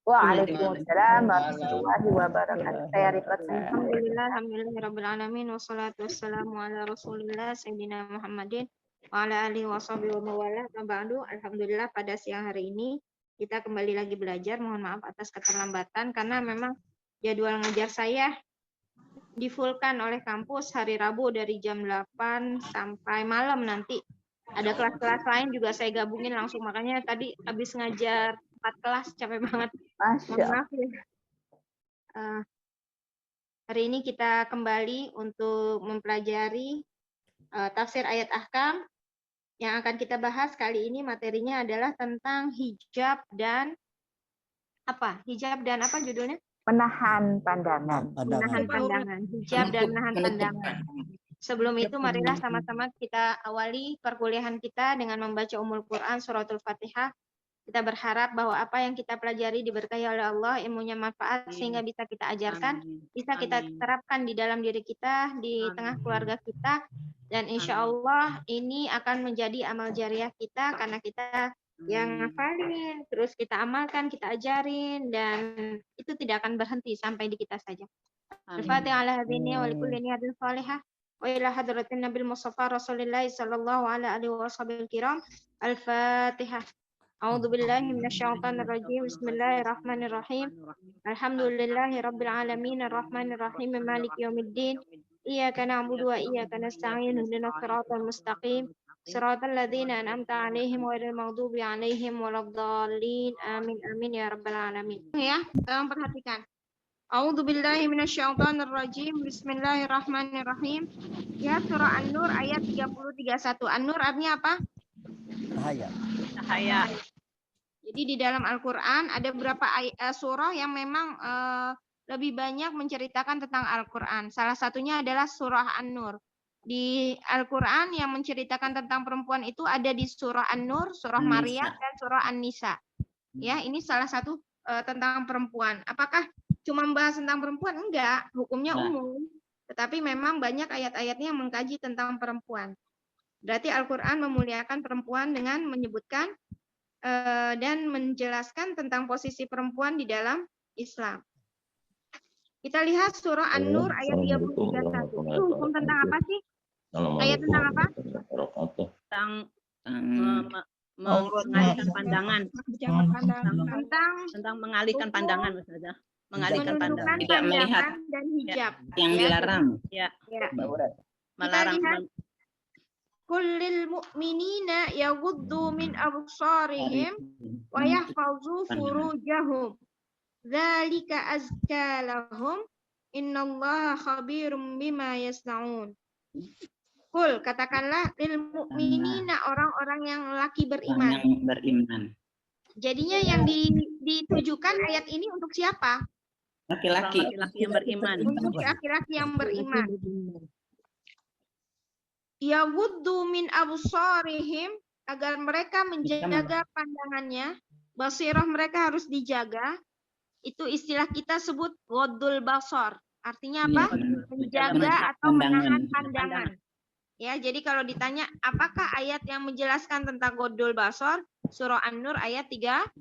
Waalaikumsalam warahmatullahi wabarakatuh. Saya record. Alhamdulillahirrabbilalamin. Wassalatu wassalamu ala rasulillah Sayyidina Muhammadin wa ala alihi wa sahbihi wa mawala. Alhamdulillah pada siang hari ini kita kembali lagi belajar. Mohon maaf atas keterlambatan karena memang jadwal ngajar saya difulkan oleh kampus hari Rabu dari jam 8 sampai malam nanti. Ada kelas-kelas lain juga saya gabungin langsung, makanya tadi habis ngajar 4 kelas capek banget. Mohon maaf ya. Hari ini kita kembali untuk mempelajari tafsir ayat ahkam. Yang akan kita bahas kali ini materinya adalah tentang hijab dan apa? Hijab dan apa judulnya? Menahan pandangan. Menahan pandangan. Hijab dan menahan pandangan. Sebelum itu marilah sama-sama kita awali perkuliahan kita dengan membaca Ummul Quran Suratul Fatihah. Kita berharap bahwa apa yang kita pelajari diberkahi oleh Allah, ilmunya manfaat sehingga bisa kita ajarkan, bisa kita terapkan di dalam diri kita, di tengah keluarga kita, dan insya Allah ini akan menjadi amal jariah kita karena kita yang ngafalin, terus kita amalkan, kita ajarin, dan itu tidak akan berhenti sampai di kita saja. Al-Fatihah ala hadini wa likulli niyatin salihah. Wa ila hadratin Nabil Mustafa Rasulullah sallallahu alaihi wasallam kiram. Al-Fatihah. A'udzu billahi minasyaitonir rajim. Bismillahirrahmanirrahim. Alhamdulillahi rabbil alamin arrahmanir rahim maliki yaumiddin. Iyyaka na'budu wa iyyaka nasta'in. Ihdinas siratal mustaqim. Siratal ladzina an'amta 'alaihim ghairil maghdubi 'alaihim waladdallin. Amin amin ya rabbal alamin. Ya, tolong perhatikan. A'udzu billahi minasyaitonir rajim. Bismillahirrahmanirrahim. Ya, surah An-Nur ayat 30-31. An-Nur artinya apa? Cahaya. Jadi di dalam Al-Qur'an ada beberapa surah yang memang lebih banyak menceritakan tentang Al-Qur'an. Salah satunya adalah surah An-Nur. Di Al-Qur'an yang menceritakan tentang perempuan itu ada di surah An-Nur, surah Maryam dan surah An-Nisa. Ya, ini salah satu tentang perempuan. Apakah cuma membahas tentang perempuan? Enggak, hukumnya umum. Tetapi memang banyak ayat-ayatnya yang mengkaji tentang perempuan. Berarti Al-Quran memuliakan perempuan dengan menyebutkan dan menjelaskan tentang posisi perempuan di dalam Islam. Kita lihat surah An-Nur ayat 30-31. Itu hukum tentang apa sih? Ayat tentang apa? Tentang mengalihkan pandangan. Tentang mengalihkan pandangan maksudnya. Mengalihkan pandangan. Tidak melihat dan hijab. Yang dilarang. Ya. Melarang. Kullil mu'minina yaghuddu min absarihim wa yahfazu furujahum. Dzalika azka lahum. Innallaha khabirum bima yasnaun. Kul, katakanlah lil mu'minina, orang-orang yang laki beriman. Yang beriman. Jadinya yang ditujukan ayat ini untuk siapa? Laki-laki yang beriman. Untuk laki-laki yang beriman. Yaghuddu min absarihim, agar mereka menjaga pandangannya. Basirah mereka harus dijaga. Itu istilah kita sebut ghaddul basar. Artinya apa? Menjaga atau menahan pandangan. Ya, jadi kalau ditanya apakah ayat yang menjelaskan tentang ghaddul basar, surah An-Nur ayat 30.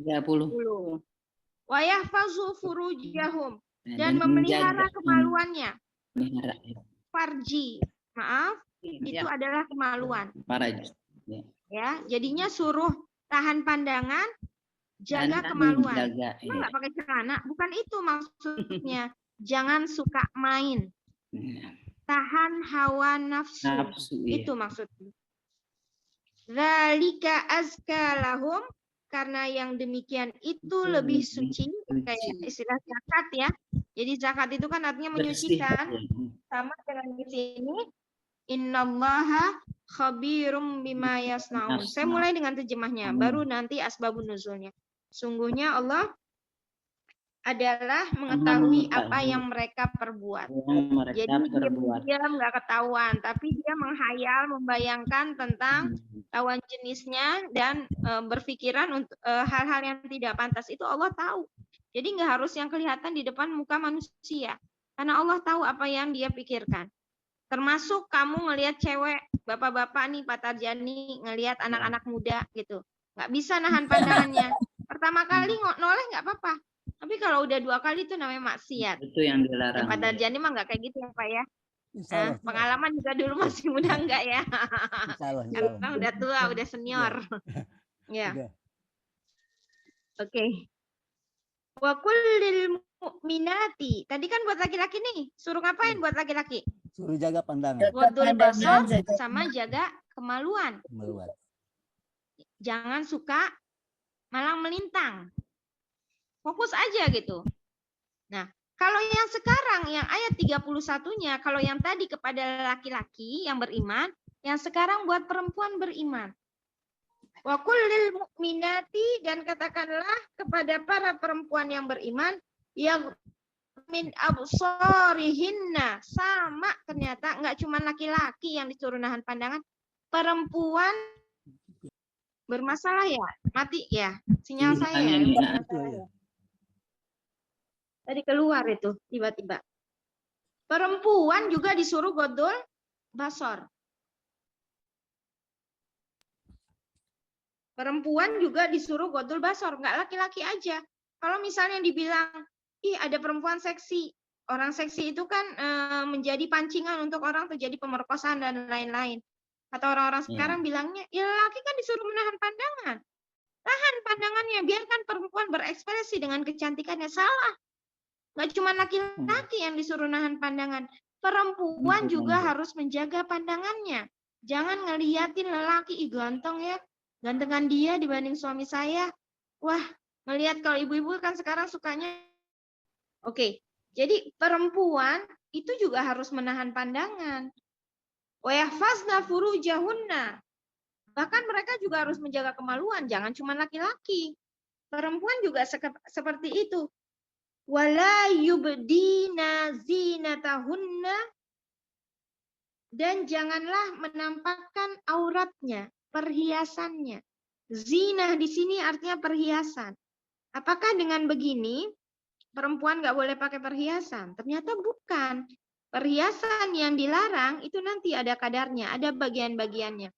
Wa yahfazu furujahum, dan memelihara kemaluannya. Farji, maaf, itu adalah kemaluan. Ya, jadinya suruh tahan pandangan, jaga kemaluan. Nggak pakai celana, bukan itu maksudnya. Jangan suka main. Tahan hawa nafsu. Itu maksudnya. Dzalika azka lahum, karena yang demikian itu lebih suci. Kayak istilah zakat ya. Jadi zakat itu kan artinya menyucikan. Sama dengan di sini. Innallaha khabirum bima yasnaun. Saya mulai dengan terjemahnya, baru nanti asbabun nuzulnya. Sungguhnya Allah adalah mengetahui apa yang mereka perbuat. Jadi dia nggak ketahuan, tapi dia menghayal, membayangkan tentang lawan jenisnya dan berpikiran untuk hal-hal yang tidak pantas. Itu Allah tahu. Jadi nggak harus yang kelihatan di depan muka manusia, karena Allah tahu apa yang dia pikirkan. Termasuk kamu ngelihat cewek, bapak-bapak nih, Pak Tarjani, ngelihat anak-anak muda gitu. Nggak bisa nahan pandangannya. Pertama kali noleh nggak apa-apa. kalau udah 2 kali itu namanya maksiat. Itu yang dilarang. Pak Darjani mah nggak kayak gitu ya Pak ya. Insya Allah. Pengalaman juga dulu masih muda enggak ya? Insya Allah. Karena udah tua, udah senior. Ya. Udah. Oke. Wa kullil mu'minati. Tadi kan buat laki-laki nih. Suruh ngapain buat laki-laki? Suruh jaga pandangan. Wadul basar sama jaga kemaluan. Meluat. Jangan suka malang melintang. Fokus aja gitu. Nah, kalau yang sekarang yang ayat 31-nya, kalau yang tadi kepada laki-laki yang beriman, yang sekarang buat perempuan beriman. Wa kullil mu'minati, dan katakanlah kepada para perempuan yang beriman yang min absarihinna, sama ternyata nggak cuma laki-laki yang disuruh nahan pandangan, perempuan bermasalah ya, mati ya, sinyal saya ya. Angin, ya. Betul, ya. Tadi keluar itu tiba-tiba. Perempuan juga disuruh godol basor. Perempuan juga disuruh godol basor, nggak laki-laki aja. Kalau misalnya dibilang, ih ada perempuan seksi, orang seksi itu kan menjadi pancingan untuk orang terjadi pemerkosaan dan lain-lain. Atau orang-orang sekarang bilangnya, ya laki kan disuruh menahan pandangan. Tahan pandangannya, biarkan perempuan berekspresi dengan kecantikannya. Salah. Nggak cuma laki-laki yang disuruh nahan pandangan. Perempuan juga harus menjaga pandangannya. Jangan ngeliatin lelaki, ih ganteng ya. Gantengan dia dibanding suami saya. Wah, ngelihat kalau ibu-ibu kan sekarang sukanya. Oke, jadi perempuan itu juga harus menahan pandangan. Wa yahfazna furujahunna. Bahkan mereka juga harus menjaga kemaluan, jangan cuma laki-laki. Perempuan juga seperti itu. Wala yubdina zinatahunna, dan janganlah menampakkan auratnya, perhiasannya. Zina di sini artinya perhiasan. Apakah dengan begini perempuan nggak boleh pakai perhiasan? Ternyata bukan. Perhiasan yang dilarang itu nanti ada kadarnya, ada bagian-bagiannya.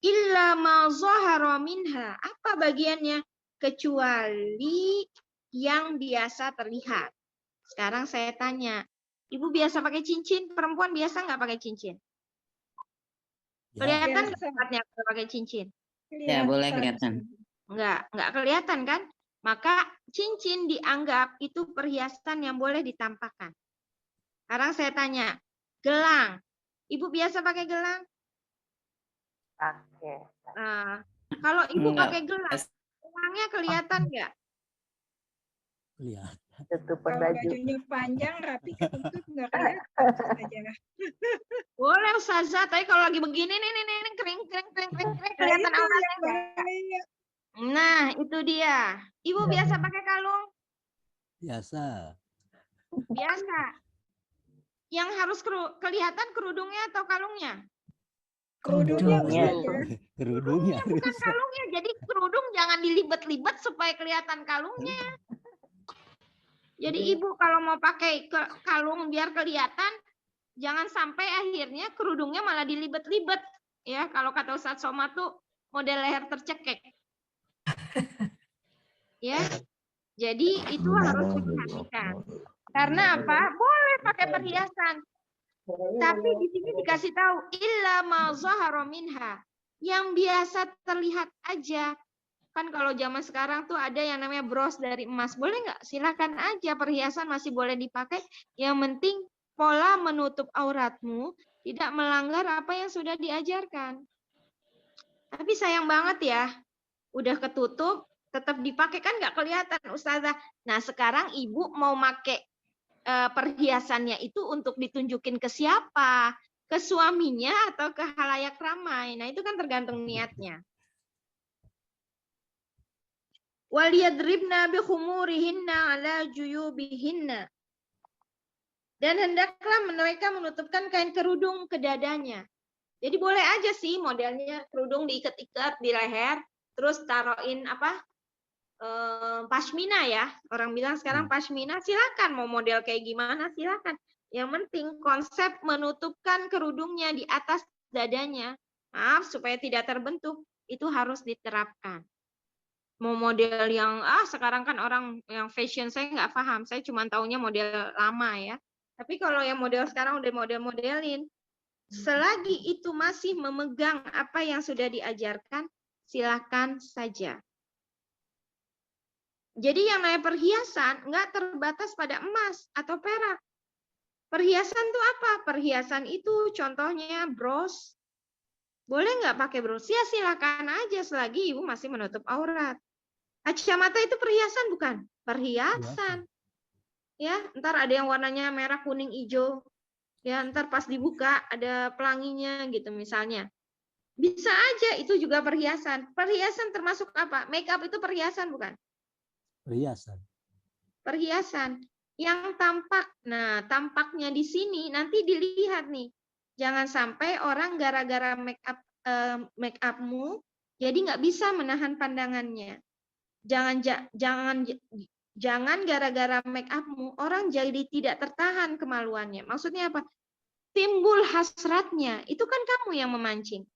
Illa ma zahara minha. Apa bagiannya? Kecuali yang biasa terlihat. Sekarang saya tanya, ibu biasa pakai cincin? Perempuan biasa nggak pakai cincin? Kelihatan nggak tempatnya kalau pakai cincin? Ya, boleh kelihatan. Nggak kelihatan kan? Maka cincin dianggap itu perhiasan yang boleh ditampakkan. Sekarang saya tanya, gelang. Ibu biasa pakai gelang? Pakai. Kalau ibu Enggak. pakai gelang, gelangnya kelihatan nggak? Lihat. Tutupan Kalau baju. bajunya panjang, rapi, ketutup, nggak kelihatan aja. Boleh Ustazah, tapi kalau lagi begini nih kering kelihatan auratnya nggak? Nah, itu dia. Ibu biasa pakai kalung? Biasa. Biasa. Yang harus kelihatan kerudungnya atau kalungnya? Kerudungnya Kerudungnya. Ustazah. Kerudungnya. Bukan kalungnya. Jadi kerudung jangan dilibet-libet supaya kelihatan kalungnya. Jadi ibu kalau mau pakai kalung biar kelihatan, jangan sampai akhirnya kerudungnya malah dilibet-libet. Ya, kalau kata Ustadz Soma tuh model leher tercekek. Ya, jadi itu harus diperhatikan. Karena apa? Boleh pakai perhiasan. Tapi di sini dikasih tahu illa ma zahara minha. Yang biasa terlihat aja. Kan kalau zaman sekarang tuh ada yang namanya bros dari emas. Boleh nggak? Silakan aja, perhiasan masih boleh dipakai. Yang penting pola menutup auratmu tidak melanggar apa yang sudah diajarkan. Tapi sayang banget ya, udah ketutup, tetap dipakai kan nggak kelihatan Ustazah. Nah sekarang ibu mau pakai perhiasannya itu untuk ditunjukin ke siapa? Ke suaminya atau ke halayak ramai? Nah itu kan tergantung niatnya. Waliyadribna bikhumurihinna ala juyubihinna. Dan hendaklah mereka menutupkan kain kerudung ke dadanya. Jadi boleh aja sih modelnya kerudung diikat-ikat di leher, terus taruhin apa? Pashmina ya. Orang bilang sekarang pashmina, silakan mau model kayak gimana silakan. Yang penting konsep menutupkan kerudungnya di atas dadanya. Maaf supaya tidak terbentuk, itu harus diterapkan. mau model yang sekarang kan orang yang fashion saya nggak paham, saya cuma taunya model lama ya. Tapi kalau yang model sekarang udah model-modelin, selagi itu masih memegang apa yang sudah diajarkan, silakan saja. Jadi yang namanya perhiasan nggak terbatas pada emas atau perak. Perhiasan itu apa? Perhiasan itu contohnya bros. Boleh nggak pakai bros? Ya silakan aja selagi ibu masih menutup aurat. Kacamata itu perhiasan bukan? Perhiasan. Ya, ntar ada yang warnanya merah, kuning, hijau. Ya, ntar pas dibuka ada pelanginya gitu misalnya. Bisa aja itu juga perhiasan. Perhiasan termasuk apa? Make up itu perhiasan bukan? Perhiasan. Perhiasan yang tampak. Nah, tampaknya di sini nanti dilihat nih. Jangan sampai orang gara-gara make upmu jadi nggak bisa menahan pandangannya. Jangan gara-gara make upmu orang jadi tidak tertahan kemaluannya. Maksudnya apa? Timbul hasratnya. Itu kan kamu yang memancing.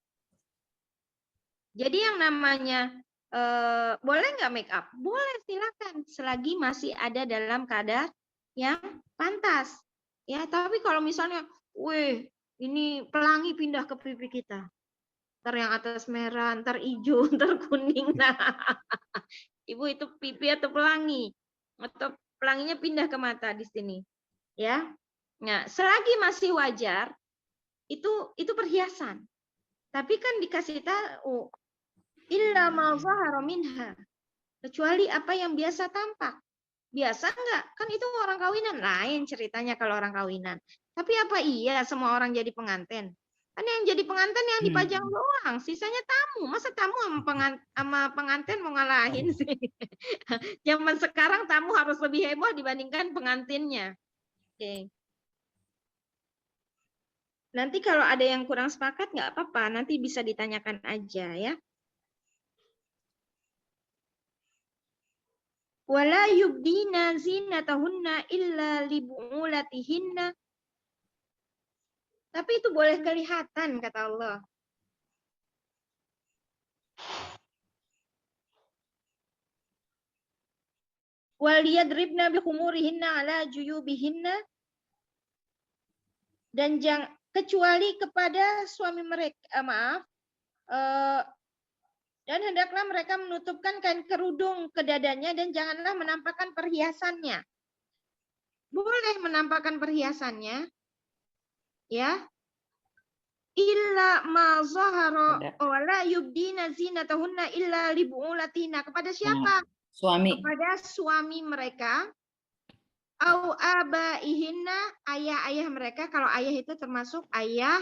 Jadi yang namanya boleh nggak make up? Boleh, silakan selagi masih ada dalam kadar yang pantas. Ya, tapi kalau misalnya, ini pelangi pindah ke pipi kita. Ntar yang atas merah, ntar hijau, ntar kuning. Nah, ibu itu pipi atau pelangi? Atau pelanginya pindah ke mata di sini. Ya. Nah, selagi masih wajar, itu perhiasan. Tapi kan dikasih tahu, illa ma zahara minha. Kecuali apa yang biasa tampak. Biasa enggak? Kan itu orang kawinan. Lain ceritanya kalau orang kawinan. Tapi apa iya semua orang jadi pengantin? Kan yang jadi pengantin yang dipajang doang. Sisanya tamu. Masa tamu sama pengantin mau ngalahin sih? Zaman sekarang tamu harus lebih heboh dibandingkan pengantinnya. Oke. Nanti kalau ada yang kurang sepakat nggak apa-apa. Nanti bisa ditanyakan aja ya. Wala yubdina zinatahunna illa libu'ulatihinna. Tapi itu boleh kelihatan kata Allah. Wal yadribna bikhumurihinna ala juyubihinna. Dan kecuali kepada suami mereka, dan hendaklah mereka menutupkan kain kerudung ke dadanya dan janganlah menampakkan perhiasannya. Boleh menampakkan perhiasannya, ya. Illa ma zahara wala yubdina zinatahunna illa libu'ulatina. Kepada siapa? Suami. Kepada suami mereka. Au abaihinna, ayah-ayah mereka. Kalau ayah itu termasuk ayah,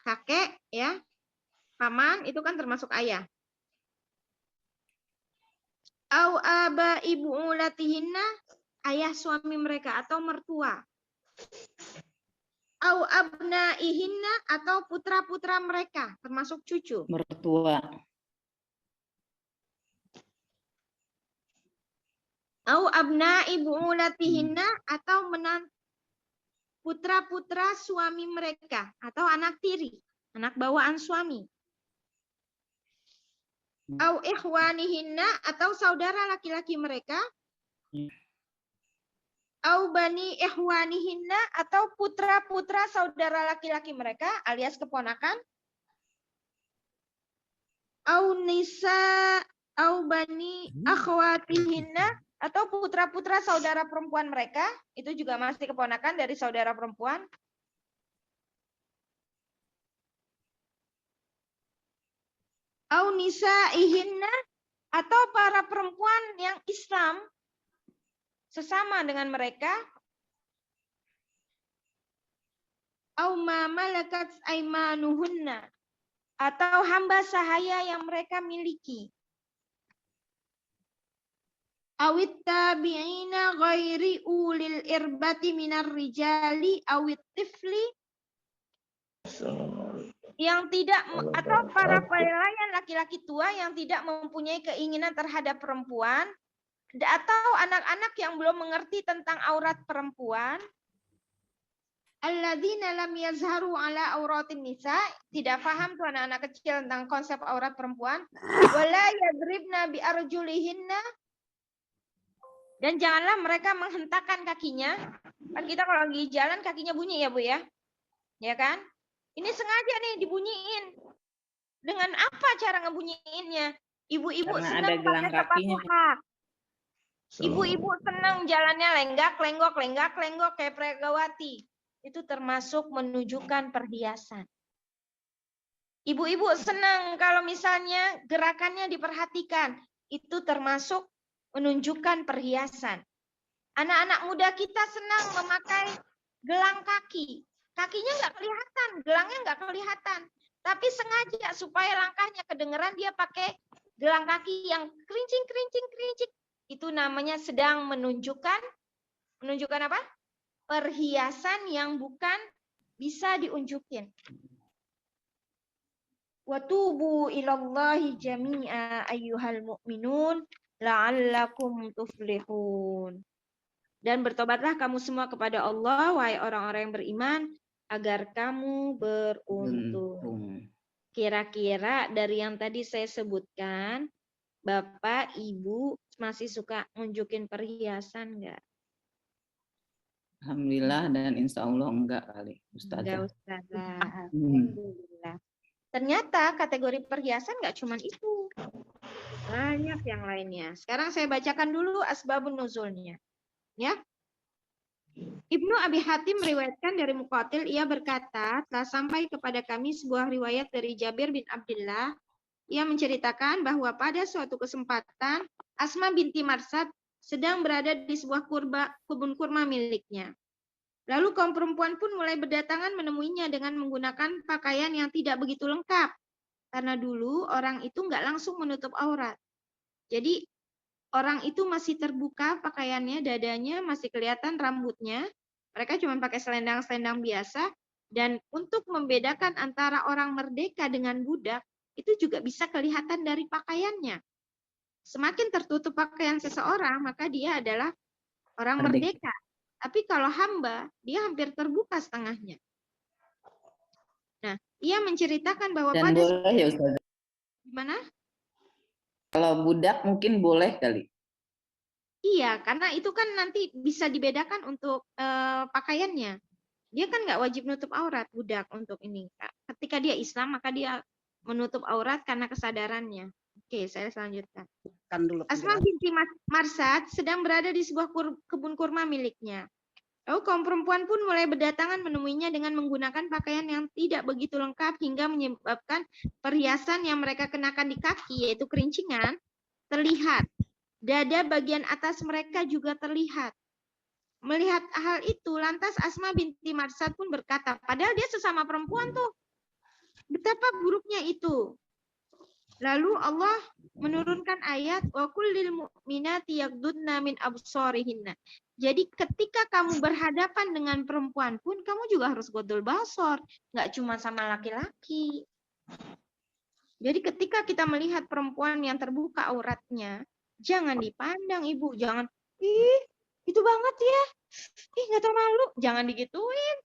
kakek, ya. Paman itu kan termasuk ayah. Au aba ibu ulatihinna, ayah suami mereka atau mertua. Au abnaihinna atau putra-putra mereka termasuk cucu. Mertua. Au abnai bu'ulatihinna atau putra-putra suami mereka atau anak tiri, anak bawaan suami. Au ikhwanihinna atau saudara laki-laki mereka. Au bani ikhwanihinna atau putra-putra saudara laki-laki mereka alias keponakan. Au nisa au bani akhwatihinna atau putra-putra saudara perempuan mereka, itu juga masih keponakan dari saudara perempuan. Au nisaihinna atau para perempuan yang Islam sesama dengan mereka. Au ma malakat aimanuhunna atau hamba sahaya yang mereka miliki. Awit tabi'ina ghairi ulil irbati minar rijali awit tifli, yang tidak, atau para pelayan laki-laki tua yang tidak mempunyai keinginan terhadap perempuan, atau anak-anak yang belum mengerti tentang aurat perempuan, alladzina lam yazharu ala auratin nisa, tidak paham tuh anak-anak kecil tentang konsep aurat perempuan. Wala yadribna bi arjulihinna, dan janganlah mereka menghentakkan kakinya. Kan kita kalau lagi jalan kakinya bunyi ya Bu ya. Ya kan? Ini sengaja nih dibunyiin. Dengan apa cara ngebunyiinnya? Ibu-ibu Karena senang ada gelang pakai kakinya. sepatu. Ibu-ibu senang jalannya lenggak-lenggok kayak pregawati. Itu termasuk menunjukkan perhiasan. Ibu-ibu senang kalau misalnya gerakannya diperhatikan. Itu termasuk menunjukkan perhiasan. Anak-anak muda kita senang memakai gelang kaki. Kakinya nggak kelihatan, gelangnya nggak kelihatan. Tapi sengaja supaya langkahnya kedengeran dia pakai gelang kaki yang kerincing. Itu namanya sedang menunjukkan apa? Perhiasan yang bukan bisa diunjukin. Wa tubu ilallahi jami'a ayyuhal mu'minun la'allakum tuflihun. Dan bertobatlah kamu semua kepada Allah, wahai orang-orang yang beriman, agar kamu beruntung. Kira-kira dari yang tadi saya sebutkan, Bapak, Ibu masih suka nunjukin perhiasan nggak? Alhamdulillah dan insya Allah enggak kali, Enggak, Ustazah. Ustazah. Alhamdulillah. Ternyata kategori perhiasan nggak cuma itu. Banyak yang lainnya. Sekarang saya bacakan dulu asbabun nuzulnya. Ya. Ibnu Abi Hatim meriwayatkan dari Muqatil, ia berkata, telah sampai kepada kami sebuah riwayat dari Jabir bin Abdullah. Ia menceritakan bahwa pada suatu kesempatan Asma binti Marsad sedang berada di sebuah kebun kurma miliknya. Lalu kaum perempuan pun mulai berdatangan menemuinya dengan menggunakan pakaian yang tidak begitu lengkap. Karena dulu orang itu nggak langsung menutup aurat. Jadi orang itu masih terbuka pakaiannya, dadanya masih kelihatan rambutnya. Mereka cuma pakai selendang-selendang biasa. Dan untuk membedakan antara orang merdeka dengan budak, itu juga bisa kelihatan dari pakaiannya. Semakin tertutup pakaian seseorang, maka dia adalah orang merdeka. Tapi kalau hamba, dia hampir terbuka setengahnya. Nah, ia menceritakan bahwa Dan pada boleh ya Ustazah. gimana? Kalau budak mungkin boleh kali. Iya, karena itu kan nanti bisa dibedakan untuk pakaiannya. Dia kan nggak wajib nutup aurat budak untuk ini. Ketika dia Islam, maka dia menutup aurat karena kesadarannya. Oke, saya selanjutkan. Asma binti Marsad sedang berada di sebuah kebun kurma miliknya. Lalu kaum perempuan pun mulai berdatangan menemuinya dengan menggunakan pakaian yang tidak begitu lengkap hingga menyebabkan perhiasan yang mereka kenakan di kaki, yaitu kerincingan, terlihat. Dada bagian atas mereka juga terlihat. Melihat hal itu, lantas Asma binti Marsad pun berkata, padahal dia sesama perempuan tuh. Betapa buruknya itu. Lalu Allah menurunkan ayat wa kullil mu'minati yaghdudna min absarihinna. Jadi ketika kamu berhadapan dengan perempuan pun kamu juga harus godol basor, nggak cuma sama laki-laki. Jadi ketika kita melihat perempuan yang terbuka auratnya, jangan dipandang Ibu, jangan itu banget ya. Nggak tahu malu, jangan digituin.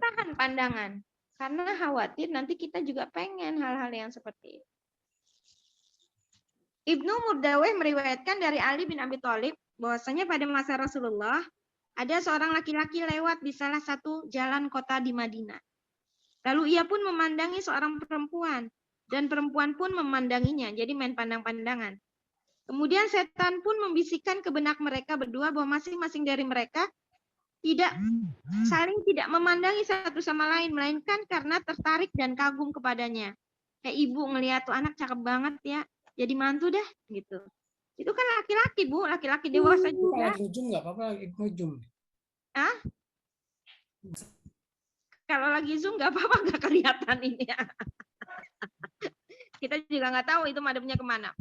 Tahan pandangan. Karena khawatir nanti kita juga pengen hal-hal yang seperti itu. Ibnu Murdaweh meriwayatkan dari Ali bin Abi Thalib bahwasanya pada masa Rasulullah ada seorang laki-laki lewat di salah satu jalan kota di Madinah. Lalu ia pun memandangi seorang perempuan dan perempuan pun memandanginya, jadi main pandang-pandangan. Kemudian setan pun membisikkan ke benak mereka berdua bahwa masing-masing dari mereka saling tidak memandangi satu sama lain, melainkan karena tertarik dan kagum kepadanya. Kayak ibu ngelihat tuh anak cakep banget ya, jadi mantu dah gitu. Itu kan laki-laki Bu, laki-laki dewasa juga. Lagi nujum nggak apa-apa, lagi nujum. Hah? Kalau lagi Zoom nggak apa-apa, nggak kelihatan ini ya. Kita juga nggak tahu itu madepnya kemana.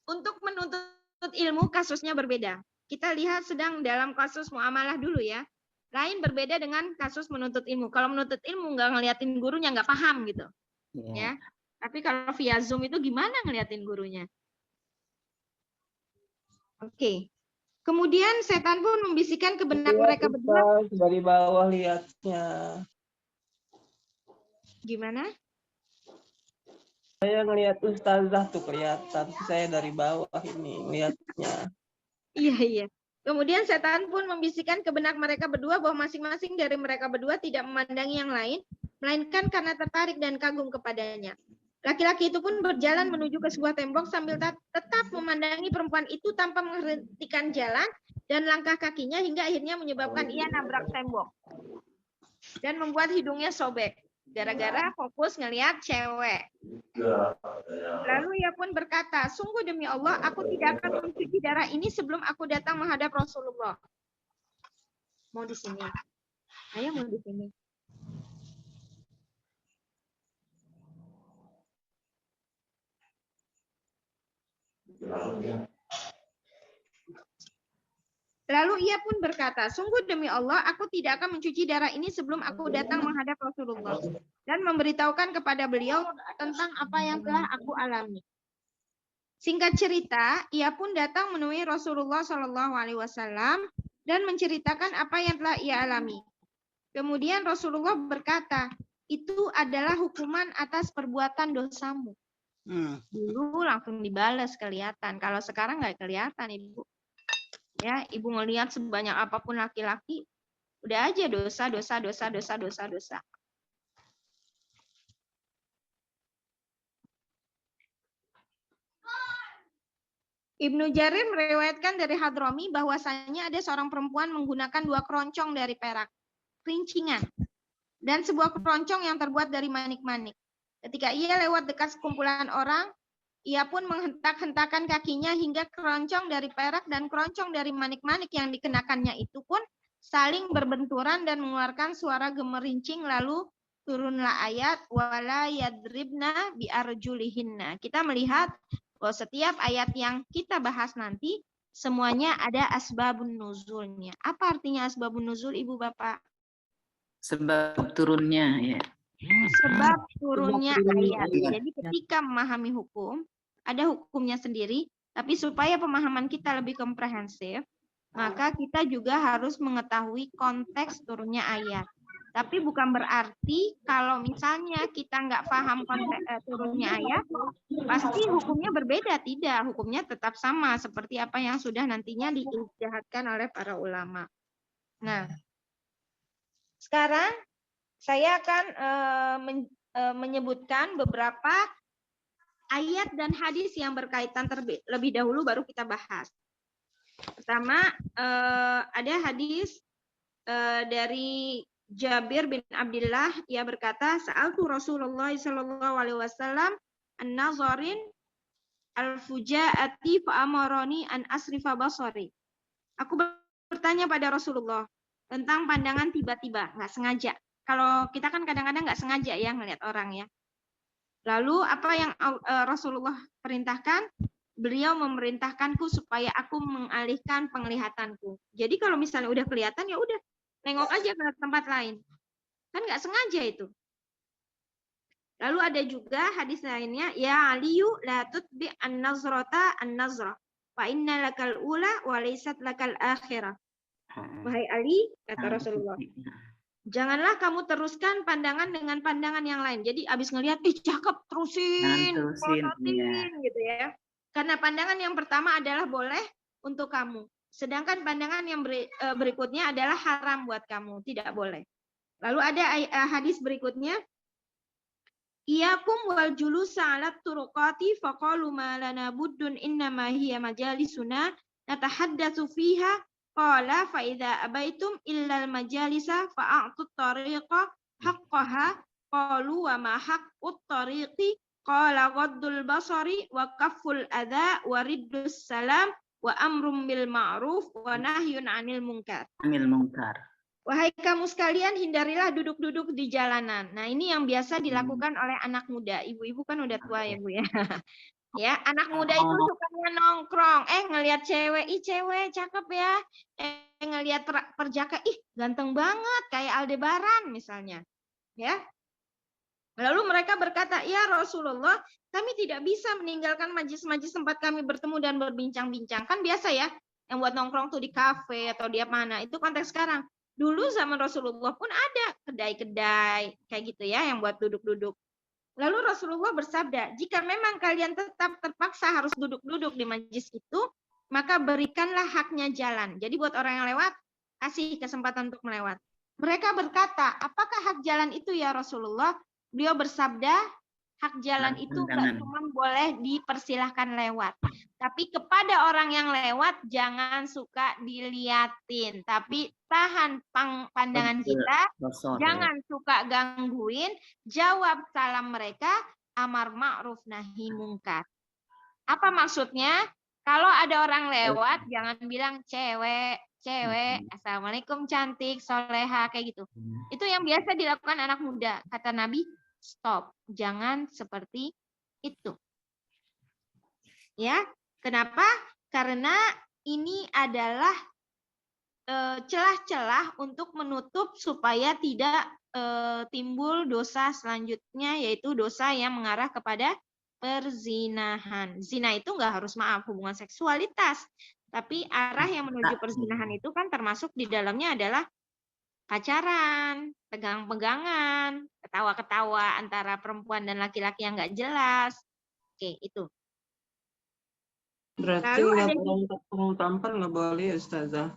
Untuk menuntut ilmu kasusnya berbeda. Kita lihat sedang dalam kasus muamalah dulu ya. Lain berbeda dengan kasus menuntut ilmu. Kalau menuntut ilmu nggak ngeliatin gurunya, nggak paham gitu. Ya. Tapi kalau via Zoom itu gimana ngeliatin gurunya? Oke. Kemudian setan pun membisikkan ke benak mereka berdua. Ustaz, dari bawah lihatnya. Gimana? Saya ngelihat ustazah tuh kelihatan. Saya dari bawah ini lihatnya. Iya, iya. Kemudian setan pun membisikkan ke benak mereka berdua bahwa masing-masing dari mereka berdua tidak memandangi yang lain, melainkan karena tertarik dan kagum kepadanya. Laki-laki itu pun berjalan menuju ke sebuah tembok sambil tetap memandangi perempuan itu tanpa menghentikan jalan dan langkah kakinya hingga akhirnya menyebabkan ia nabrak tembok dan membuat hidungnya sobek gara-gara fokus ngelihat cewek. Lalu ia pun berkata, sungguh demi Allah, aku tidak akan mencuci darah ini sebelum aku datang menghadap Rasulullah. Mau di sini. Ayo mau di sini. Lalu ia pun berkata, sungguh demi Allah, aku tidak akan mencuci darah ini sebelum aku datang menghadap Rasulullah dan memberitahukan kepada beliau tentang apa yang telah aku alami. Singkat cerita, ia pun datang menemui Rasulullah SAW dan menceritakan apa yang telah ia alami. Kemudian Rasulullah berkata, itu adalah hukuman atas perbuatan dosamu. Dulu langsung dibalas kelihatan. Kalau sekarang nggak kelihatan, Ibu. Ya, Ibu ngelihat sebanyak apapun laki-laki, udah aja dosa. Ibnu Jarir meriwayatkan dari Hadrami bahwasanya ada seorang perempuan menggunakan 2 keroncong dari perak, kerincingan, dan sebuah keroncong yang terbuat dari manik-manik. Ketika ia lewat dekat sekumpulan orang, ia pun menghentak-hentakan kakinya hingga keroncong dari perak dan keroncong dari manik-manik yang dikenakannya itu pun saling berbenturan dan mengeluarkan suara gemerincing, lalu turunlah ayat wala yadribna biarjulihinna. Kita melihat bahwa setiap ayat yang kita bahas nanti semuanya ada asbabun nuzulnya. Apa artinya asbabun nuzul, Ibu Bapak? Sebab turunnya ya. Sebab turunnya ayat. Jadi ketika memahami hukum, ada hukumnya sendiri, tapi supaya pemahaman kita lebih komprehensif, maka kita juga harus mengetahui konteks turunnya ayat. Tapi bukan berarti kalau misalnya kita nggak paham konteks turunnya ayat, pasti hukumnya berbeda. Tidak, hukumnya tetap sama seperti apa yang sudah nantinya diijtihadkan oleh para ulama. Nah, sekarang saya akan menyebutkan beberapa ayat dan hadis yang berkaitan lebih dahulu baru kita bahas. Pertama, ada hadis dari Jabir bin Abdullah, ia berkata, sa'altu Rasulullah sallallahu alaihi wasallam an-nazarin al-fujaati fa'amarani an asrifa basari. Aku bertanya pada Rasulullah tentang pandangan tiba-tiba, nggak sengaja. Kalau kita kan kadang-kadang nggak sengaja ya ngelihat orang ya. Lalu apa yang Rasulullah perintahkan? Beliau memerintahkanku supaya aku mengalihkan penglihatanku. Jadi kalau misalnya udah kelihatan ya udah nengok aja ke tempat lain. Kan nggak sengaja itu. Lalu ada juga hadis lainnya, ya Aliyu la tutbi an-nazrata an-nazra fa inna lakal ula wa laysat lakal akhirah. Wahai Ali, kata Rasulullah, janganlah kamu teruskan pandangan dengan pandangan yang lain. Jadi abis ngelihat, cakep, terusin gitu ya. Karena pandangan yang pertama adalah boleh untuk kamu. Sedangkan pandangan yang berikutnya adalah haram buat kamu, tidak boleh. Lalu ada hadis berikutnya, iyakum wal julusa ala turuqati faqalu ma lana buddun innama hiya majalisuna natahaddatsu fiha. Qala fa idza abaitum illal majalisa fa'atut tariqa haqqaha qalu wa ma haqqut tariqi qala ghaddul basari wa kafful adza wa riddus salam wa amrum bil ma'ruf wa nahyun 'anil munkar. Wahai kamu sekalian, hindarilah duduk-duduk di jalanan. Nah, ini yang biasa dilakukan oleh anak muda. Ibu-ibu kan udah tua ya, Bu ya. Ya, anak muda itu sukanya nongkrong, ngelihat cewek, cewek cakep ya, ngelihat perjaka, ganteng banget kayak Aldebaran misalnya, ya. Lalu mereka berkata, ya Rasulullah, kami tidak bisa meninggalkan majlis-majlis tempat kami bertemu dan berbincang-bincang. Kan biasa ya, yang buat nongkrong tuh di kafe atau di mana. Itu konteks sekarang. Dulu zaman Rasulullah pun ada kedai-kedai kayak gitu ya, yang buat duduk-duduk. Lalu Rasulullah bersabda, jika memang kalian tetap terpaksa harus duduk-duduk di majlis itu, maka berikanlah haknya jalan. Jadi buat orang yang lewat, kasih kesempatan untuk melewat. Mereka berkata, apakah hak jalan itu ya Rasulullah? Beliau bersabda, hak jalan itu nggak cuma boleh dipersilahkan lewat. Tapi kepada orang yang lewat, jangan suka diliatin. Tapi tahan pandangan kita, jangan suka gangguin, jawab salam mereka, amar ma'ruf nahi mungkar. Apa maksudnya? Kalau ada orang lewat, jangan bilang cewek, assalamualaikum cantik, soleha, kayak gitu. Itu yang biasa dilakukan anak muda. Kata Nabi, stop, jangan seperti itu. Ya, kenapa? Karena ini adalah celah-celah untuk menutup supaya tidak timbul dosa selanjutnya, yaitu dosa yang mengarah kepada perzinahan. Zina itu nggak harus hubungan seksualitas, tapi arah yang menuju perzinahan itu kan termasuk di dalamnya adalah pacaran, pegang-pegangan, ketawa-ketawa antara perempuan dan laki-laki yang nggak jelas. Oke, itu. Berarti Lalu lihat ada orang tampan nggak boleh ya, Ustazah?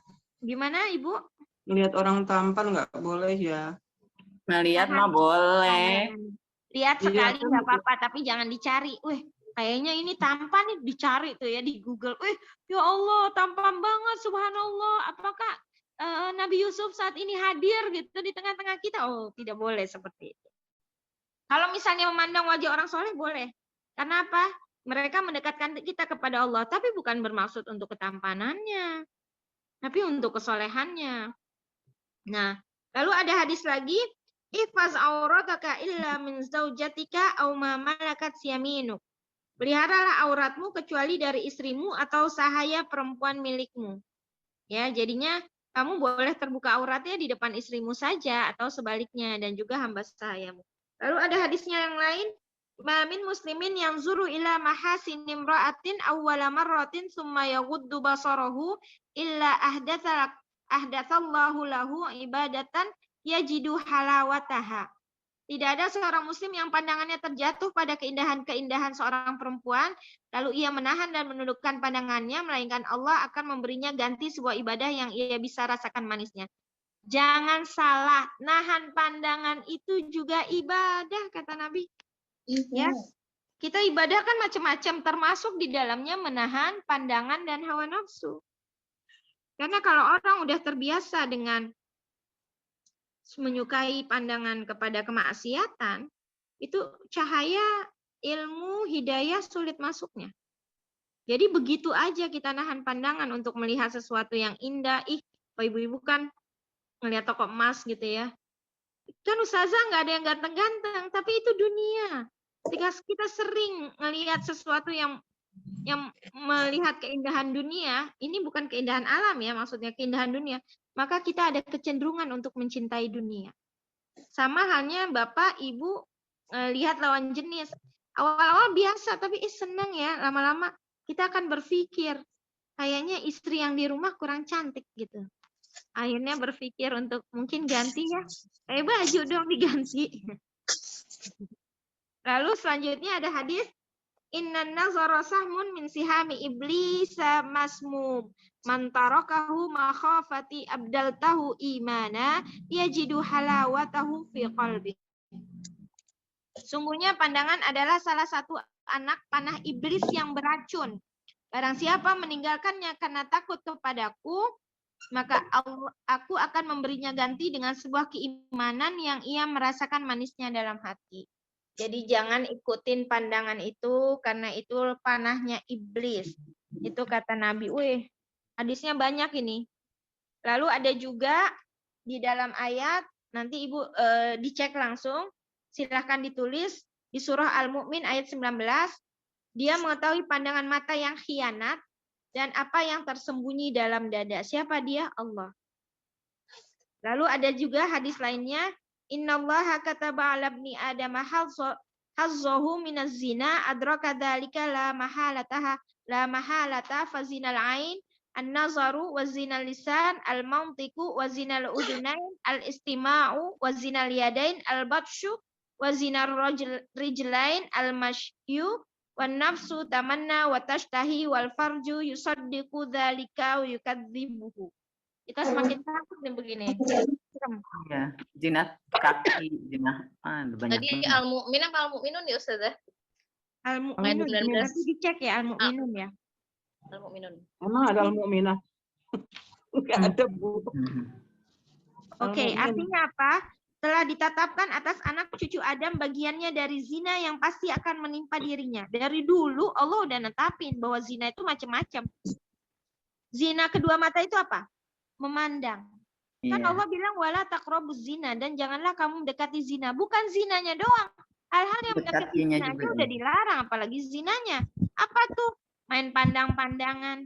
gimana, Ibu? Lihat orang tampan nggak boleh ya? Ngelihat mah boleh. Lihat Iya, sekali kan nggak apa-apa, tapi jangan dicari. Wih, kayaknya ini tampan nih, dicari tuh ya di Google. Wih, ya Allah, tampan banget, subhanallah. Apakah Nabi Yusuf saat ini hadir gitu di tengah-tengah kita? Oh, tidak boleh seperti itu. Kalau misalnya memandang wajah orang soleh, boleh. Karena apa? Mereka mendekatkan kita kepada Allah, tapi bukan bermaksud untuk ketampanannya, tapi untuk kesolehannya. Nah, lalu ada hadis lagi, ihfaz aurataka illa min zaujatika aw ma malakat yaminuk. Peliharalah auratmu kecuali dari istrimu atau sahaya perempuan milikmu. Ya, jadinya kamu boleh terbuka auratnya di depan istrimu saja atau sebaliknya, dan juga hamba sahayamu. Lalu ada hadisnya yang lain, ma min muslimin yang zuru ila mahasin imra'atin awwala marratin summa yaghuddu basarahu illa ahdatsallahu lahu ibadatan yajidu halawataha. Tidak ada seorang muslim yang pandangannya terjatuh pada keindahan-keindahan seorang perempuan, lalu ia menahan dan menundukkan pandangannya, melainkan Allah akan memberinya ganti sebuah ibadah yang ia bisa rasakan manisnya. Jangan salah, nahan pandangan itu juga ibadah, kata Nabi. Ya, kita ibadah kan macam-macam, termasuk di dalamnya menahan pandangan dan hawa nafsu. Karena kalau orang udah terbiasa dengan menyukai pandangan kepada kemaksiatan, itu cahaya ilmu hidayah sulit masuknya. Jadi begitu aja kita nahan pandangan untuk melihat sesuatu yang indah. Ibu-ibu kan ngelihat toko emas gitu ya. Kan ustazah nggak ada yang ganteng-ganteng, tapi itu dunia. Ketika kita sering melihat sesuatu yang melihat keindahan dunia, ini bukan keindahan alam ya, maksudnya keindahan dunia, maka kita ada kecenderungan untuk mencintai dunia. Sama halnya Bapak, Ibu lihat lawan jenis. Awal-awal biasa, tapi seneng ya, lama-lama kita akan berpikir, kayaknya istri yang di rumah kurang cantik gitu. Akhirnya berpikir untuk mungkin ganti ya, kayak baju dong diganti. Lalu selanjutnya ada hadis, innan nazara sahmun min sihami iblis masmum man tarakahu makhafati abdaltahu imana yajidu halawatahu fi qalbi. Sungguhnya pandangan adalah salah satu anak panah iblis yang beracun. Barang siapa meninggalkannya karena takut kepadaku, maka aku akan memberinya ganti dengan sebuah keimanan yang ia merasakan manisnya dalam hati. Jadi jangan ikutin pandangan itu karena itu panahnya iblis. Itu kata Nabi. Wih, hadisnya banyak ini. Lalu ada juga di dalam ayat, nanti Ibu dicek langsung, silahkan ditulis di surah Al-Mu'min ayat 19. Dia mengetahui pandangan mata yang khianat dan apa yang tersembunyi dalam dada. Siapa dia? Allah. Lalu ada juga hadis lainnya, innallaha kataba 'ala ibni Adam hazzahu minaz zina adraka dzalika la mahalata fazinal ain an-nazaru wa zinal lisan, al-mantiqu wa zinal udunain, al-istima'u wa zinal yadain, al-batshu wa zinar rijlain, al-mashyu wan nafsu tamanna wa tashtahi wal farju yusaddiqu dzalika wa yukadzibuhu. Kita semakin takut nih begini. Ya, zina kaki, zina banyak Tadi banget. al-mu'min apa al-mu'minun ya Ustazah? Al-mu'minun, Ayat 19. nanti dicek ya al-mu'minun ya. Al-mu'minun. Emang ada al-mu'minah? Enggak ada, Bu. Oke, Al-mu'min. artinya apa? Telah ditetapkan atas anak cucu Adam bagiannya dari zina yang pasti akan menimpa dirinya. Dari dulu Allah udah netapin bahwa zina itu macam-macam. Zina kedua mata itu apa? Memandang. Kan Iya. Allah bilang wala taqrabuz zina, dan janganlah kamu mendekati zina. Bukan zinanya doang. Hal-hal yang mendekati Mendekatinya zina juga, aja udah ya. dilarang, apalagi zinanya. Apa tuh? Main pandang-pandangan.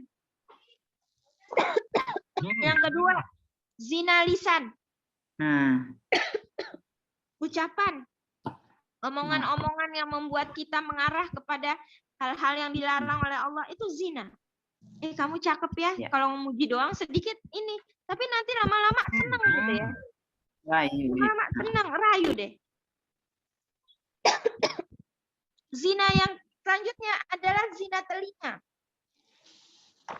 Yang kedua, zina lisan. Nah, Ucapan. Omongan-omongan yang membuat kita mengarah kepada hal-hal yang dilarang oleh Allah itu zina. Kamu cakep ya. Ya. Kalau memuji doang sedikit ini. Tapi nanti lama-lama seneng gitu ya. rayu. Lama-lama seneng, rayu deh. Zina yang selanjutnya adalah zina telinga.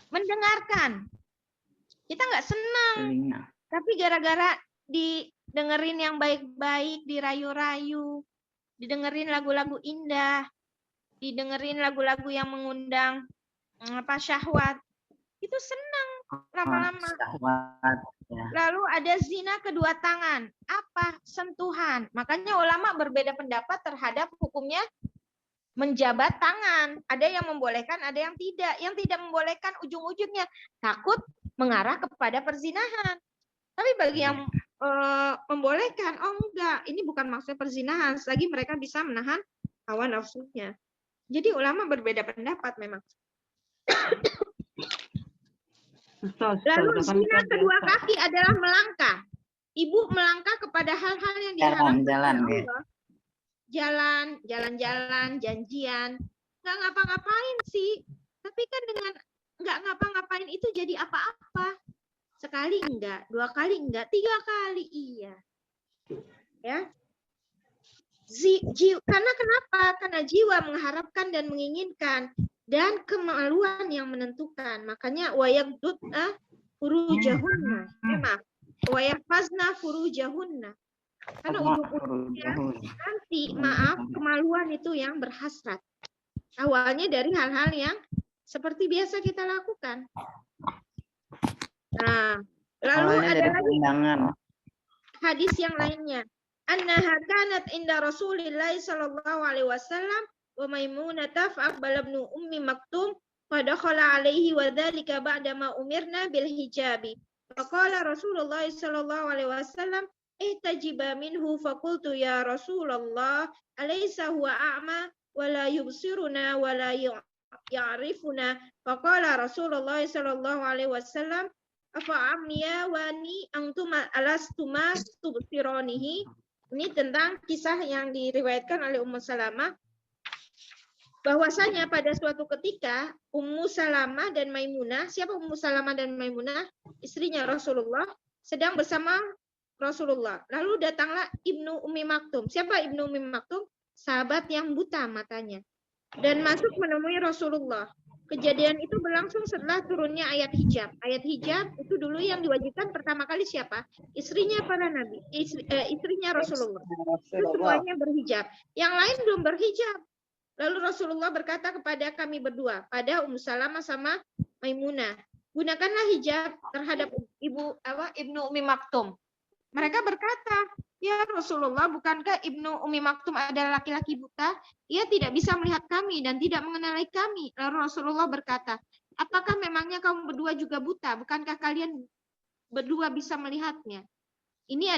Mendengarkan. Kita nggak senang. Telinga. Tapi gara-gara didengerin yang baik-baik, dirayu-rayu, didengerin lagu-lagu indah, didengerin lagu-lagu yang mengundang syahwat, itu senang lama-lama. Syahwat, ya. Lalu ada zina kedua tangan. Apa? Sentuhan. Makanya ulama berbeda pendapat terhadap hukumnya menjabat tangan. Ada yang membolehkan, ada yang tidak. Yang tidak membolehkan ujung-ujungnya takut mengarah kepada perzinahan. Tapi bagi yang membolehkan, oh enggak, ini bukan maksud perzinahan, selagi mereka bisa menahan hawa nafsunya. Jadi ulama berbeda pendapat memang. Lalu zina kedua kaki adalah melangkah. Ibu melangkah kepada hal-hal yang diharamkan Jalan, oleh ya. Allah. Jalan-jalan, janjian. Nggak ngapa-ngapain sih. Tapi kan dengan nggak ngapa-ngapain itu jadi apa-apa. Sekali enggak, dua kali enggak, tiga kali iya. Ya. Karena kenapa? Karena jiwa mengharapkan dan menginginkan, dan kemaluan yang menentukan. Makanya wayaghdudna furujahunna. Maaf. Wayahfazna furujahunna. Karena ujung-ujungnya nanti kemaluan itu yang berhasrat. Awalnya dari hal-hal yang seperti biasa kita lakukan. Nah, lalu Awalnya ada dari lagi pandangan. hadis yang lainnya. Annaha kanat inda Rasulillah sallallahu alaihi wasallam wa Maimunah fa'aqbala ibnu ummi maktum fadakhala alaihi wa dzalika ba'da ma umirna bil hijabi. Faqala Rasulullah sallallahu alaihi wasallam ihtajiba minhu faqultu ya Rasulullah alaysa huwa a'ma wa la yubsiruna wa la ya'rifuna. Faqala Rasulullah sallallahu alaihi wasallam afa'amniya wani antuma alastuma tubsironihi. Ini tentang kisah yang diriwayatkan oleh Ummu Salamah, bahwasanya pada suatu ketika Ummu Salamah dan Maimunah, siapa Ummu Salamah dan Maimunah? Istrinya Rasulullah, sedang bersama Rasulullah. Lalu datanglah Ibnu Ummi Maktum. Siapa Ibnu Ummi Maktum? Sahabat yang buta matanya. Dan masuk menemui Rasulullah. Kejadian itu berlangsung setelah turunnya ayat hijab. Ayat hijab itu dulu yang diwajibkan pertama kali siapa? Istrinya para nabi, istrinya Rasulullah. Itu semuanya berhijab. Yang lain belum berhijab. Lalu Rasulullah berkata kepada kami berdua, pada Ummu Salamah sama Maimunah, gunakanlah hijab terhadap Ibnu Ummi Maktum. Mereka berkata, ya Rasulullah, bukankah Ibnu Ummi Maktum adalah laki-laki buta? Ia tidak bisa melihat kami dan tidak mengenali kami. Lalu Rasulullah berkata, apakah memangnya kamu berdua juga buta? Bukankah kalian berdua bisa melihatnya? Ini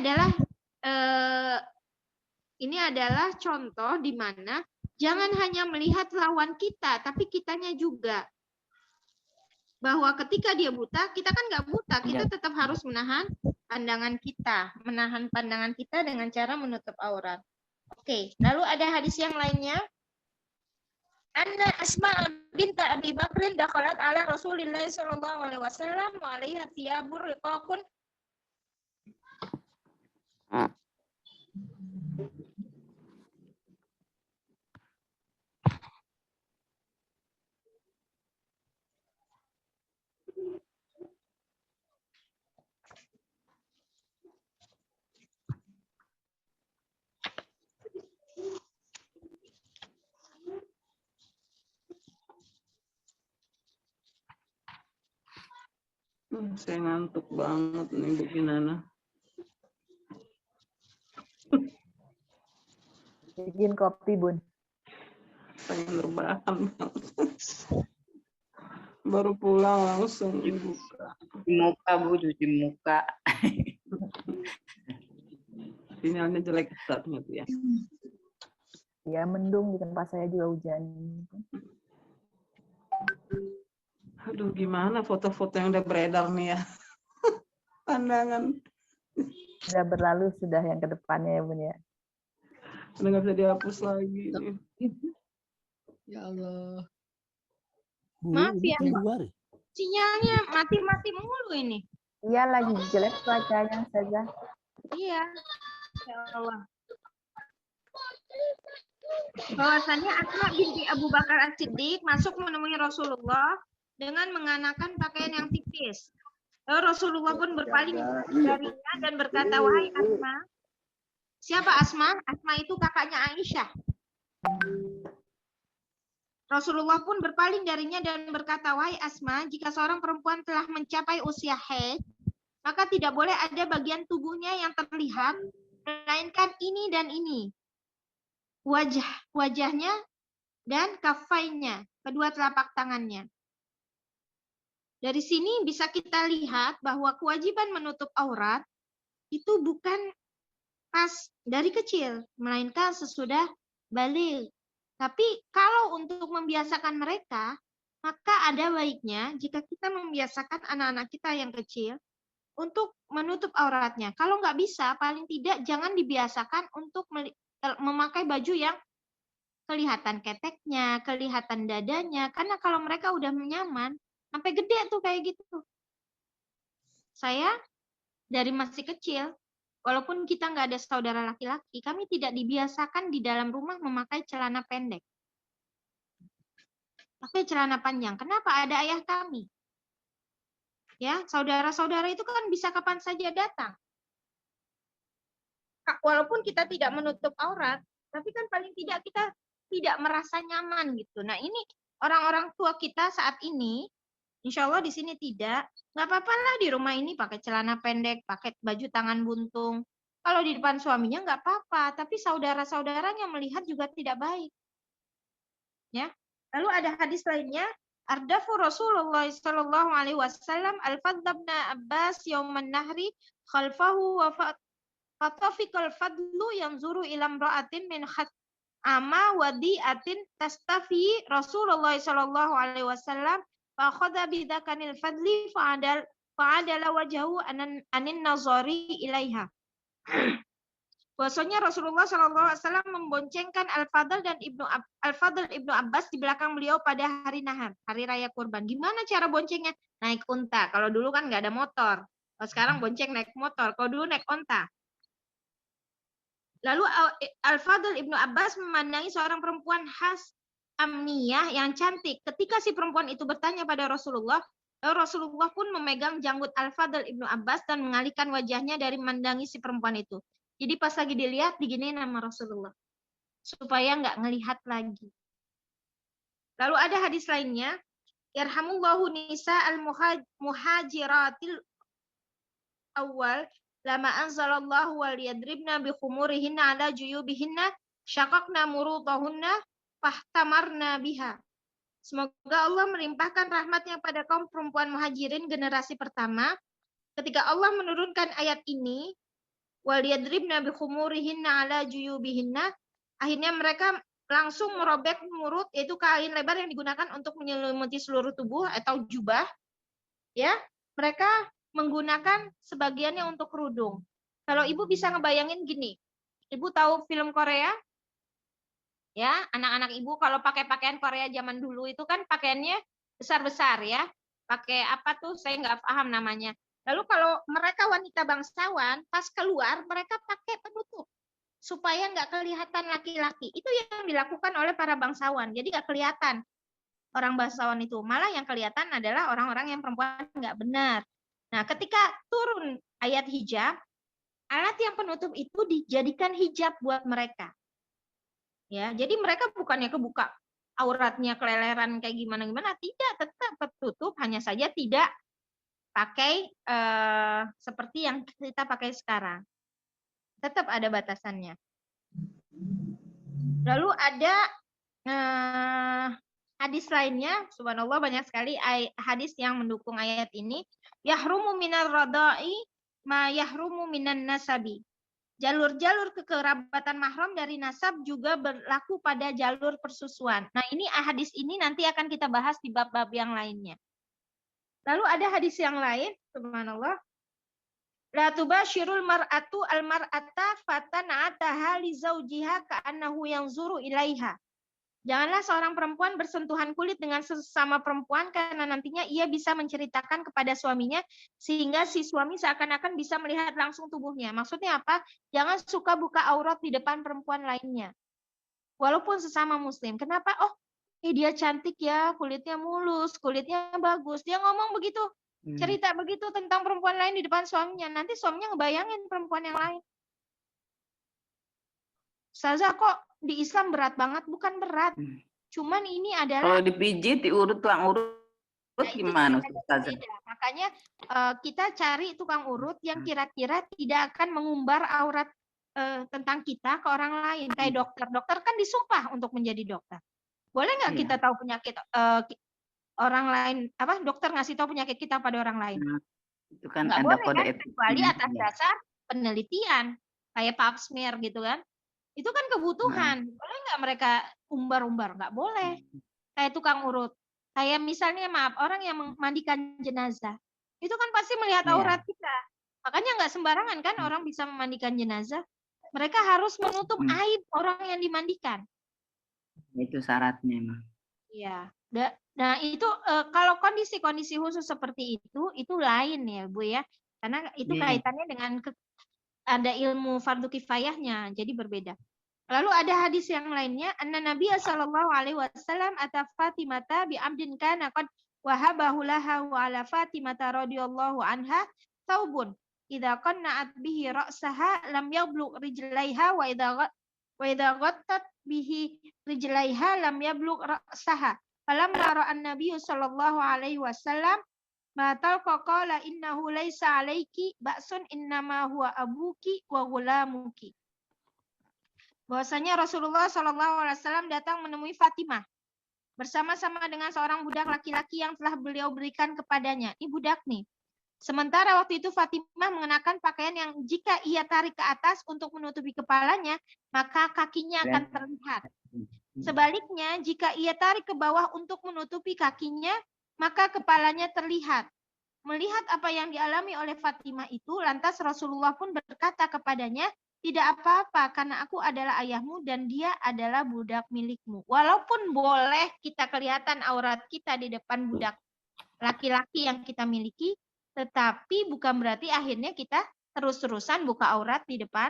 adalah contoh di mana jangan hanya melihat lawan kita, tapi kitanya juga. Bahwa ketika dia buta, kita kan nggak buta, kita tetap harus menahan pandangan kita dengan cara menutup aurat. Oke, lalu ada hadis yang lainnya. anna Asma binta Abi Bakrin dakhalat ala Rasulillah sallallahu alaihi wasallam wa alaiha thiyabur riqaqun. Saya ngantuk banget nih Bu Kinana. Bikin kopi, Bun. Pengen rebahan banget. Baru pulang langsung buka. Cuci muka, Bu, cuci muka. Sinyalnya jelek Ustaz gitu ya. Ya, mendung di tempat saya juga hujan. Aduh, gimana foto-foto yang udah beredar nih ya? Pandangan. Sudah berlalu, sudah yang ke depannya ya, Bun ya. Udah nggak bisa dihapus lagi nih. Ya Allah. Maaf ini ya, Februari. Sinyalnya mati-mati mulu ini. Iya, lagi jelek cuacanya saja. Iya. Ya Allah. Bahwasannya Asma binti Abu Bakar As-Siddiq masuk menemui Rasulullah dengan mengenakan pakaian yang tipis. Lalu Rasulullah pun berpaling darinya dan berkata, wahai Asma. Siapa Asma? Asma itu kakaknya Aisyah. Rasulullah pun berpaling darinya dan berkata, wahai Asma, jika seorang perempuan telah mencapai usia haid, maka tidak boleh ada bagian tubuhnya yang terlihat, melainkan ini dan ini. Wajahnya dan kafainya, kedua telapak tangannya. Dari sini bisa kita lihat bahwa kewajiban menutup aurat itu bukan pas dari kecil, melainkan sesudah baligh. Tapi kalau untuk membiasakan mereka, maka ada baiknya jika kita membiasakan anak-anak kita yang kecil untuk menutup auratnya. Kalau nggak bisa, paling tidak jangan dibiasakan untuk memakai baju yang kelihatan keteknya, kelihatan dadanya. Karena kalau mereka udah nyaman, sampai gede tuh kayak gitu. Saya dari masih kecil, walaupun kita nggak ada saudara laki-laki, kami tidak dibiasakan di dalam rumah memakai celana pendek. Pakai celana panjang. Kenapa? Ada ayah kami. Ya, saudara-saudara itu kan bisa kapan saja datang. Walaupun kita tidak menutup aurat, tapi kan paling tidak kita tidak merasa nyaman gitu. Nah, ini orang-orang tua kita saat ini, insya Allah di sini tidak. Nggak apa-apa lah di rumah ini pakai celana pendek, pakai baju tangan buntung. Kalau di depan suaminya nggak apa-apa, tapi saudara-saudaranya melihat juga tidak baik. Ya. Lalu ada hadis lainnya, ardafu Rasulullah sallallahu alaihi wasallam al-Fadl bin Abbas yauman nahri khalfahu wa fatafiqal fadlu yanzuru ila imra'atin min ama wadi'atin tastafi Rasulullah sallallahu alaihi wasallam fa akhadha bidzakanil fadli fa'adala wajhahu anin nazari ilaiha. Bahwasanya Rasulullah SAW memboncengkan Al-Fadl dan Al-Fadl Ibnu Abbas di belakang beliau pada hari nahar, hari raya kurban. Gimana cara boncengnya? Naik unta. Kalau dulu kan nggak ada motor. Kalau sekarang bonceng naik motor. Kalau dulu naik unta. Lalu Al-Fadl Ibnu Abbas memandangi seorang perempuan khas amniyah yang cantik. Ketika si perempuan itu bertanya pada Rasulullah, Rasulullah pun memegang janggut Al-Fadl Ibnu Abbas dan mengalihkan wajahnya dari memandangi si perempuan itu. Jadi pas lagi dilihat, diginiin nama Rasulullah. Supaya nggak ngelihat lagi. Lalu ada hadis lainnya. Yarhamullahu nisa al-muhajiratil awal. Lama anzalallahu wal yadribna bi khumurihinna ala juyubihinna. Syakakna murutahunna. Fahtamarna biha. Semoga Allah melimpahkan rahmatnya pada kaum perempuan muhajirin generasi pertama. Ketika Allah menurunkan ayat ini, waliyadribna bikhumurihinna ala juyubihinna, akhirnya mereka langsung merobek murut, yaitu kain lebar yang digunakan untuk menyelimuti seluruh tubuh atau jubah. Ya, mereka menggunakan sebagiannya untuk kerudung. Kalau ibu bisa ngebayangin gini, ibu tahu film Korea? Ya, anak-anak ibu kalau pakai pakaian Korea zaman dulu itu kan pakaiannya besar-besar ya. Pakai apa tuh? Saya nggak paham namanya. Lalu kalau mereka wanita bangsawan, pas keluar mereka pakai penutup supaya nggak kelihatan laki-laki. Itu yang dilakukan oleh para bangsawan. Jadi nggak kelihatan orang bangsawan itu. Malah yang kelihatan adalah orang-orang yang perempuan nggak benar. Nah, ketika turun ayat hijab, alat yang penutup itu dijadikan hijab buat mereka. Ya, jadi mereka bukannya kebuka auratnya keleleran kayak gimana-gimana, tidak, tetap tertutup, hanya saja tidak pakai seperti yang kita pakai sekarang. Tetap ada batasannya. Lalu ada hadis lainnya, subhanallah banyak sekali hadis yang mendukung ayat ini. Yahrumu minar radai ma yahrumu minan nasabi. Jalur-jalur kekerabatan mahram dari nasab juga berlaku pada jalur persusuan. Nah, ini hadis ini nanti akan kita bahas di bab-bab yang lainnya. Lalu ada hadis yang lain, subhanallah. La tubashirul mar'atu al-mar'ata fatana'ataha li zawjiha ka'annahu yanzuru ilaiha. Janganlah seorang perempuan bersentuhan kulit dengan sesama perempuan karena nantinya ia bisa menceritakan kepada suaminya sehingga si suami seakan-akan bisa melihat langsung tubuhnya. Maksudnya apa? Jangan suka buka aurat di depan perempuan lainnya. Walaupun sesama muslim. Kenapa? Oh, dia cantik ya, kulitnya mulus, kulitnya bagus. Dia ngomong begitu, cerita begitu tentang perempuan lain di depan suaminya. Nanti suaminya ngebayangin perempuan yang lain. Ustazah, kok di Islam berat banget? Bukan berat. Cuman ini adalah... Kalau dipijit, diurut, tukang urut, gimana Ustazah? Makanya kita cari tukang urut yang kira-kira tidak akan mengumbar aurat tentang kita ke orang lain. Kayak dokter. Dokter kan disumpah untuk menjadi dokter. Boleh nggak kita tahu penyakit orang lain? Apa dokter ngasih tahu penyakit kita pada orang lain? Itu kan Nggak ada boleh kode kan? etik. Kecuali atas dasar penelitian. Kayak pap smear gitu kan. Itu kan kebutuhan. Boleh nggak mereka umbar-umbar? Nggak boleh. Kayak tukang urut. Kayak misalnya, maaf, orang yang memandikan jenazah. Itu kan pasti melihat aurat kita. Makanya nggak sembarangan kan orang bisa memandikan jenazah. Mereka harus menutup aib orang yang dimandikan. Itu syaratnya emang. Iya. Nah, itu kalau kondisi-kondisi khusus seperti itu lain ya, Bu ya. Karena itu kaitannya dengan ada ilmu fardu kifayahnya, jadi berbeda. Lalu ada hadis yang lainnya, anna Nabi sallallahu alaihi wasallam ata Fatimata bi amdin kana qad wahabahu laha wa ala Fatimata radhiyallahu anha taubun idza qanna'at bihi ra'saha lam yablugh rijlaiha wa idza ghattat bihi rijlaiha lam yablugh ra'saha. Falamma ra'a an-nabiy sallallahu alaihi wasallam Matal qala innahu laisa alaiki ba'sun innama huwa abuki wa ghulamuki. Bahwasanya Rasulullah SAW datang menemui Fatimah bersama-sama dengan seorang budak laki-laki yang telah beliau berikan kepadanya. Ini budak nih. Sementara waktu itu Fatimah mengenakan pakaian yang jika ia tarik ke atas untuk menutupi kepalanya, maka kakinya akan terlihat. Sebaliknya, jika ia tarik ke bawah untuk menutupi kakinya, maka kepalanya terlihat. Melihat apa yang dialami oleh Fatimah itu, lantas Rasulullah pun berkata kepadanya, tidak apa-apa karena aku adalah ayahmu dan dia adalah budak milikmu. Walaupun boleh kita kelihatan aurat kita di depan budak laki-laki yang kita miliki, tetapi bukan berarti akhirnya kita terus-terusan buka aurat di depan.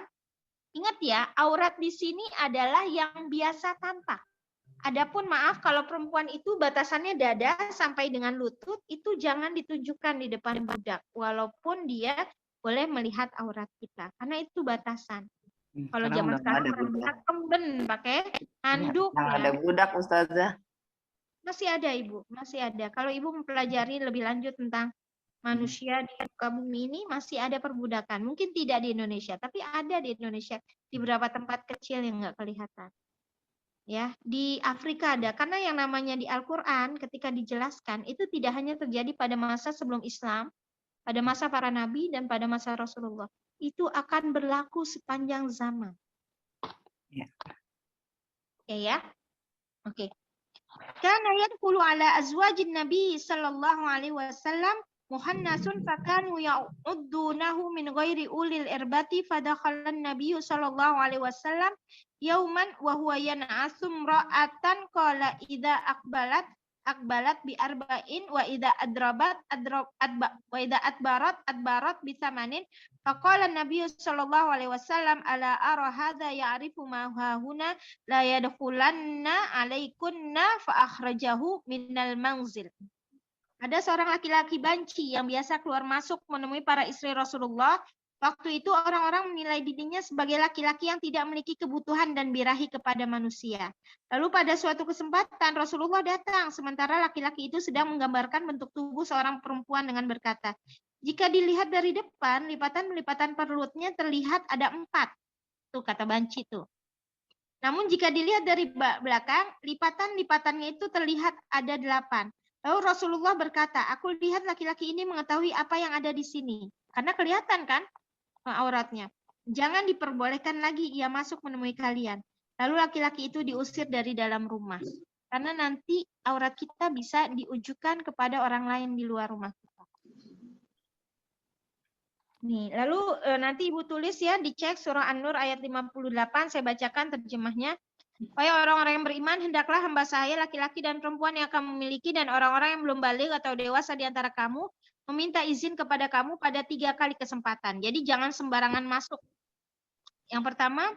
Ingat ya, aurat di sini adalah yang biasa tampak. Adapun maaf kalau perempuan itu batasannya dada sampai dengan lutut, itu jangan ditunjukkan di depan budak. Walaupun dia boleh melihat aurat kita. Karena itu batasan. Kalau zaman sekarang budak kemben pakai handuk. Ya. Ada budak Ustazah. Masih ada Ibu, masih ada. Kalau Ibu mempelajari lebih lanjut tentang manusia di muka bumi ini, masih ada perbudakan. Mungkin tidak di Indonesia, tapi ada di Indonesia. Di beberapa tempat kecil yang nggak kelihatan. Ya, di Afrika ada, karena yang namanya di Al-Quran ketika dijelaskan itu tidak hanya terjadi pada masa sebelum Islam, pada masa para nabi dan pada masa Rasulullah, itu akan berlaku sepanjang zaman. Ya. Oke ya, oke. Karena yadkhulu ala azwajin Nabi sallallahu alaihi wasallam muhannasun fakanu ya'uddunahu min ghairi ulil irbati fadakhalan nabiyyu sallallahu alaihi wasallam yauman wa huwa yan'asum ra'atan qala idza akbalat bi arba'in wa idza adbarat bi thamanin faqala nabiyyu sallallahu alaihi wasallam ala ara hadza ya'rifu ma hahuna la yadkhulanna alaikunna fa akhrajahu minal manzil. Ada seorang laki-laki banci yang biasa keluar masuk menemui para istri Rasulullah. Waktu itu orang-orang menilai dirinya sebagai laki-laki yang tidak memiliki kebutuhan dan birahi kepada manusia. Lalu pada suatu kesempatan Rasulullah datang, sementara laki-laki itu sedang menggambarkan bentuk tubuh seorang perempuan dengan berkata, jika dilihat dari depan, lipatan-lipatan perutnya terlihat ada 4. Tuh kata banci tuh. Namun jika dilihat dari belakang, lipatan-lipatannya itu terlihat ada 8. Lalu Rasulullah berkata, aku lihat laki-laki ini mengetahui apa yang ada di sini. Karena kelihatan kan auratnya. Jangan diperbolehkan lagi ia masuk menemui kalian. Lalu laki-laki itu diusir dari dalam rumah. Karena nanti aurat kita bisa diujukan kepada orang lain di luar rumah kita. Nih, lalu nanti Ibu tulis ya, dicek surah An-Nur ayat 58, saya bacakan terjemahnya. Wahai orang-orang yang beriman, hendaklah hamba saya laki-laki dan perempuan yang akan memiliki dan orang-orang yang belum balik atau dewasa di antara kamu meminta izin kepada kamu pada 3 kali kesempatan. Jadi jangan sembarangan masuk. Yang pertama,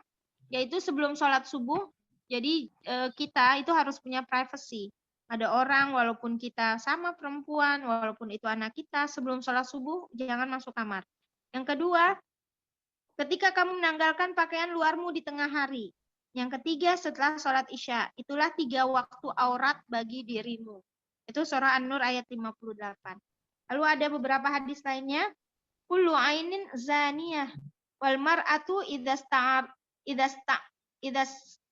yaitu sebelum sholat subuh. Jadi kita itu harus punya privacy. Ada orang, walaupun kita sama perempuan, walaupun itu anak kita, sebelum sholat subuh jangan masuk kamar. Yang kedua, ketika kamu menanggalkan pakaian luarmu di tengah hari. Yang ketiga, setelah sholat isya. Itulah 3 waktu aurat bagi dirimu. Itu surah An-Nur ayat 58. Lalu ada beberapa hadis lainnya. Kullu ainin zaniyah. Wal mar'atu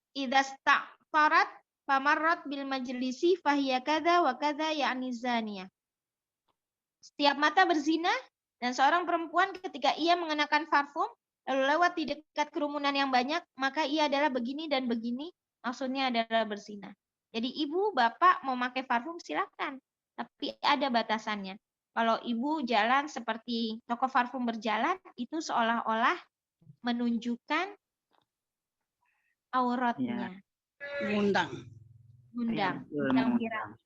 idasta'tarat famarrat bil majlisi fahiya kadza wa kadza ya'ni zaniyah. Setiap mata berzina dan seorang perempuan ketika ia mengenakan parfum lalu lewat di dekat kerumunan yang banyak, maka ia adalah begini dan begini, maksudnya adalah berzina. Jadi ibu, bapak mau pakai parfum silakan, tapi ada batasannya. Kalau ibu jalan seperti toko parfum berjalan, itu seolah-olah menunjukkan auratnya. Mengundang. Undang kira.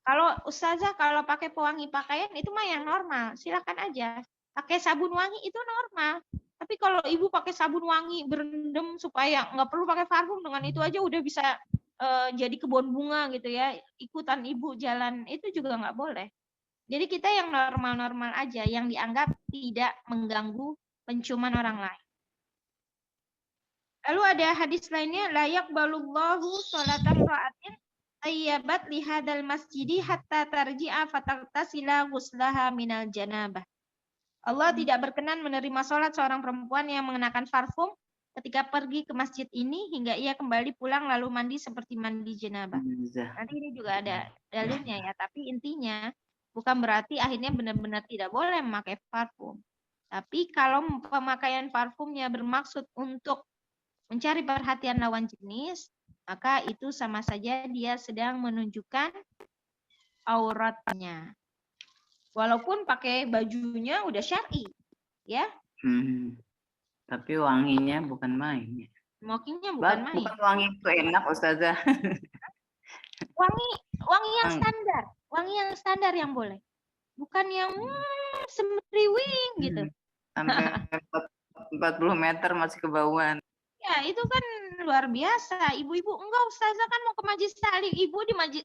Kalau ustazah kalau pakai pewangi pakaian itu mah yang normal, silakan aja. Pakai sabun wangi itu normal. Tapi kalau ibu pakai sabun wangi berendam supaya nggak perlu pakai parfum, dengan itu aja udah bisa jadi kebun bunga gitu ya. Ikutan ibu jalan itu juga nggak boleh. Jadi kita yang normal-normal aja, yang dianggap tidak mengganggu penciuman orang lain. Lalu ada hadis lainnya, la yaqbalullahu sholatan ra'atin ayyabat li hadzal masjidi hatta tarji'a fatagtasila ghuslaha minal janabah. Allah tidak berkenan menerima sholat seorang perempuan yang mengenakan parfum ketika pergi ke masjid ini hingga ia kembali pulang lalu mandi seperti mandi janabah. Nanti ini juga ada dalilnya ya, tapi intinya bukan berarti akhirnya benar-benar tidak boleh memakai parfum. Tapi kalau pemakaian parfumnya bermaksud untuk mencari perhatian lawan jenis, maka itu sama saja dia sedang menunjukkan auratnya. Walaupun pakai bajunya udah syar'i, ya. Tapi wanginya bukan main. Wanginya bukan main. Bukan wangi itu enak, Ustazah. Wangi yang standar yang boleh. Bukan yang semriwing gitu. Sampai 40 meter masih kebauan. Ya, itu kan luar biasa. Ibu-ibu, enggak Ustazah kan mau ke Majlis Salim.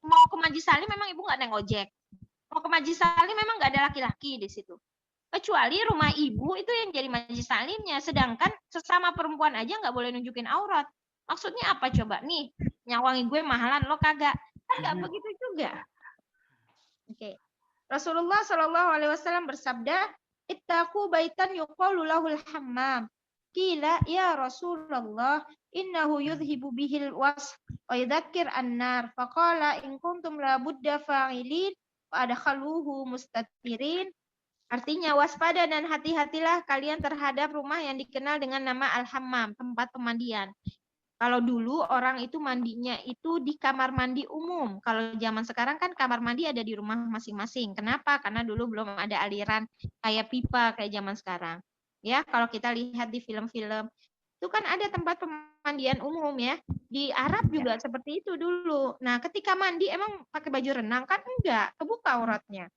Mau ke Majlis Salim memang ibu nggak naik ojek. Mau ke Majlis Salim memang nggak ada laki-laki di situ. Kecuali rumah ibu itu yang jadi Majlis Salimnya. Sedangkan sesama perempuan aja nggak boleh nunjukin aurat. Maksudnya apa coba? Nih, nyawangi gue mahalan, lo kagak. Kan nggak begitu juga. Oke. Rasulullah SAW bersabda, ittaqu baitan yuqalu lahul hammam. Qila ya Rasulullah, innahu yudhibu bihil was wa yudzakkir an-nar. Faqala in kuntum la budda fa'ilin wa adkhaluhu mustatirin. Artinya waspada dan hati-hatilah kalian terhadap rumah yang dikenal dengan nama al-hammam, tempat pemandian. Kalau dulu orang itu mandinya itu di kamar mandi umum. Kalau zaman sekarang kan kamar mandi ada di rumah masing-masing. Kenapa? Karena dulu belum ada aliran kayak pipa kayak zaman sekarang. Ya, kalau kita lihat di film-film itu kan ada tempat pemandian umum ya. Di Arab juga seperti itu dulu. Nah, ketika mandi emang pakai baju renang kan enggak, kebuka auratnya.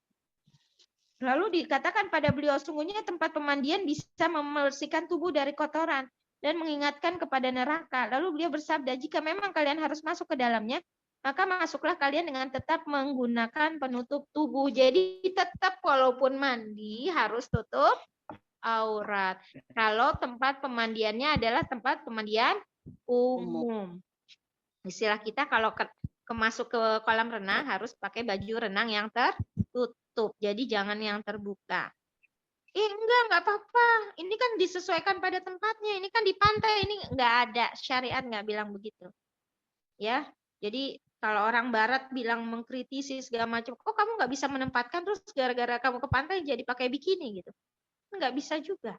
Lalu dikatakan pada beliau, sungguhnya tempat pemandian bisa membersihkan tubuh dari kotoran dan mengingatkan kepada neraka. Lalu beliau bersabda, jika memang kalian harus masuk ke dalamnya, maka masuklah kalian dengan tetap menggunakan penutup tubuh. Jadi tetap walaupun mandi harus tutup aurat. Kalau tempat pemandiannya adalah tempat pemandian umum. Istilah kita kalau masuk ke kolam renang harus pakai baju renang yang tertutup. Jadi jangan yang terbuka. Enggak apa-apa. Ini kan disesuaikan pada tempatnya. Ini kan di pantai, ini enggak ada. Syariat enggak bilang begitu. Ya, jadi kalau orang barat bilang mengkritisi segala macam, kok kamu nggak bisa menempatkan terus gara-gara kamu ke pantai jadi pakai bikini gitu. Enggak bisa juga.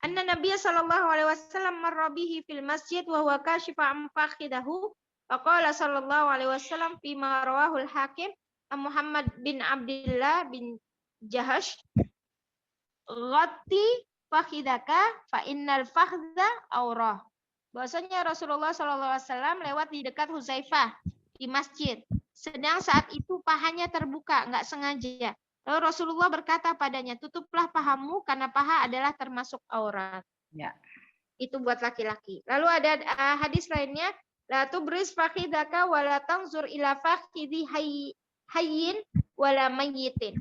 Anna Nabiya sallallahu alaihi wasallam marra bihi fil masjid wa huwa kashifa an fakhidahu. Faqala sallallahu alaihi wasallam fi ma rawahul Hakim Muhammad bin Abdullah bin Jahash ghatti fakhidaka fa innal fakhdha aurah. Bahwasanya Rasulullah sallallahu alaihi wasallam lewat di dekat Huzaifah di masjid. Sedang saat itu pahanya terbuka, enggak sengaja. Lalu Rasulullah berkata padanya, tutuplah pahamu karena paha adalah termasuk aurat. Ya. Itu buat laki-laki. Lalu ada hadis lainnya, la tubris fakhidaka wa la tanzur ila fakhidhi hayyin wa la mayyitin.